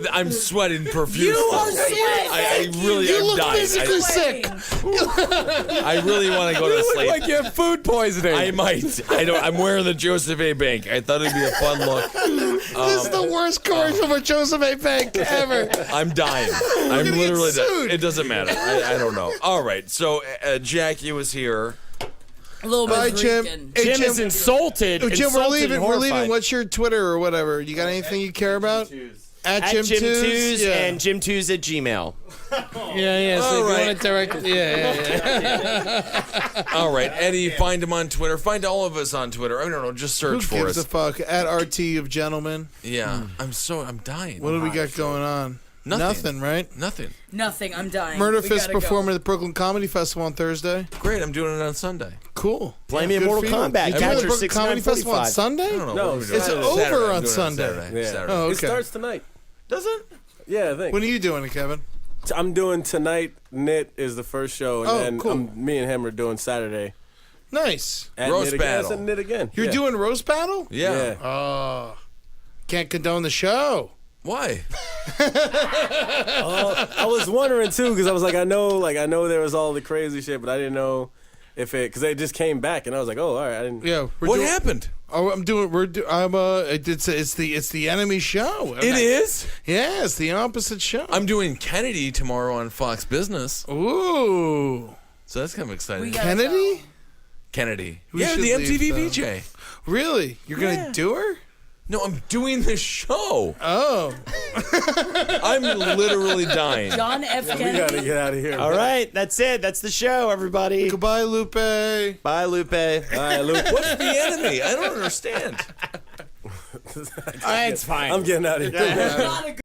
I'm sweating profusely. You are sweating. I really You am look dying. physically sick. I really want to go to sleep. like you have food poisoning. I might. I'm wearing the Joseph A. Bank. I thought it'd be a fun look. This is the worst commercial for Joseph A. Bank ever. I'm dying. I'm gonna get literally dying. sued. It doesn't matter. I don't know. All right. So Jackie was here. A little bit. Bye, Jim. Hey, Jim is insulted. Oh, Jim, insulted we're leaving. and We're horrified. leaving. What's your Twitter or whatever? You got anything you care about? At Jim Jim Twos Yeah. and Jim2s@gmail. Yeah. So All if you right. want to direct, yeah. All right, Eddie, find him on Twitter. Find all of us on Twitter. I don't know. Just search Who for gives us. a fuck? At RT of Gentlemen. Yeah. I'm dying. What do we got going on? Nothing. right? Nothing. Nothing. I'm dying. Murder We Fist gotta go. performing at the Brooklyn Comedy Festival on Thursday. Great. I'm doing it on Sunday. Cool. Play me a good Mortal for you. Kombat. You Catch doing the your Brooklyn Comedy Festival on 69.45. Sunday? I don't know. No, what are we doing? it's Saturday. over Saturday. on I'm doing it Sunday. Saturday. Yeah. Saturday. Oh, It okay. starts tonight. Does it? Yeah, I think. When are you doing it, Kevin? I'm doing tonight. Knit is the first show, and Oh, then cool. me and him are doing Saturday. Nice. At Roast Knit again. battle. It's at Knit again. You're Yeah. doing roast battle? Yeah. Oh. Can't condone the show. Why? I was wondering too, because I was like, I know there was all the crazy shit, but I didn't know if it, because they just came back, and I was like, oh, all right, I didn't. Yeah. What happened? Oh, it's the enemy show. It is? Yeah, it's the opposite show. I'm doing Kennedy tomorrow on Fox Business. Ooh. So that's kind of exciting. Kennedy? Kennedy. We Yeah, should the leave, MTV though. VJ. Really? You're gonna do her? No, I'm doing the show. Oh. I'm literally dying. John F. We Kennedy. gotta get out of here. All right, that's it. That's the show, everybody. Goodbye, Lupe. Bye, Lupe. All right, Luke. What's the enemy? I don't understand. It's fine. I'm getting out of here.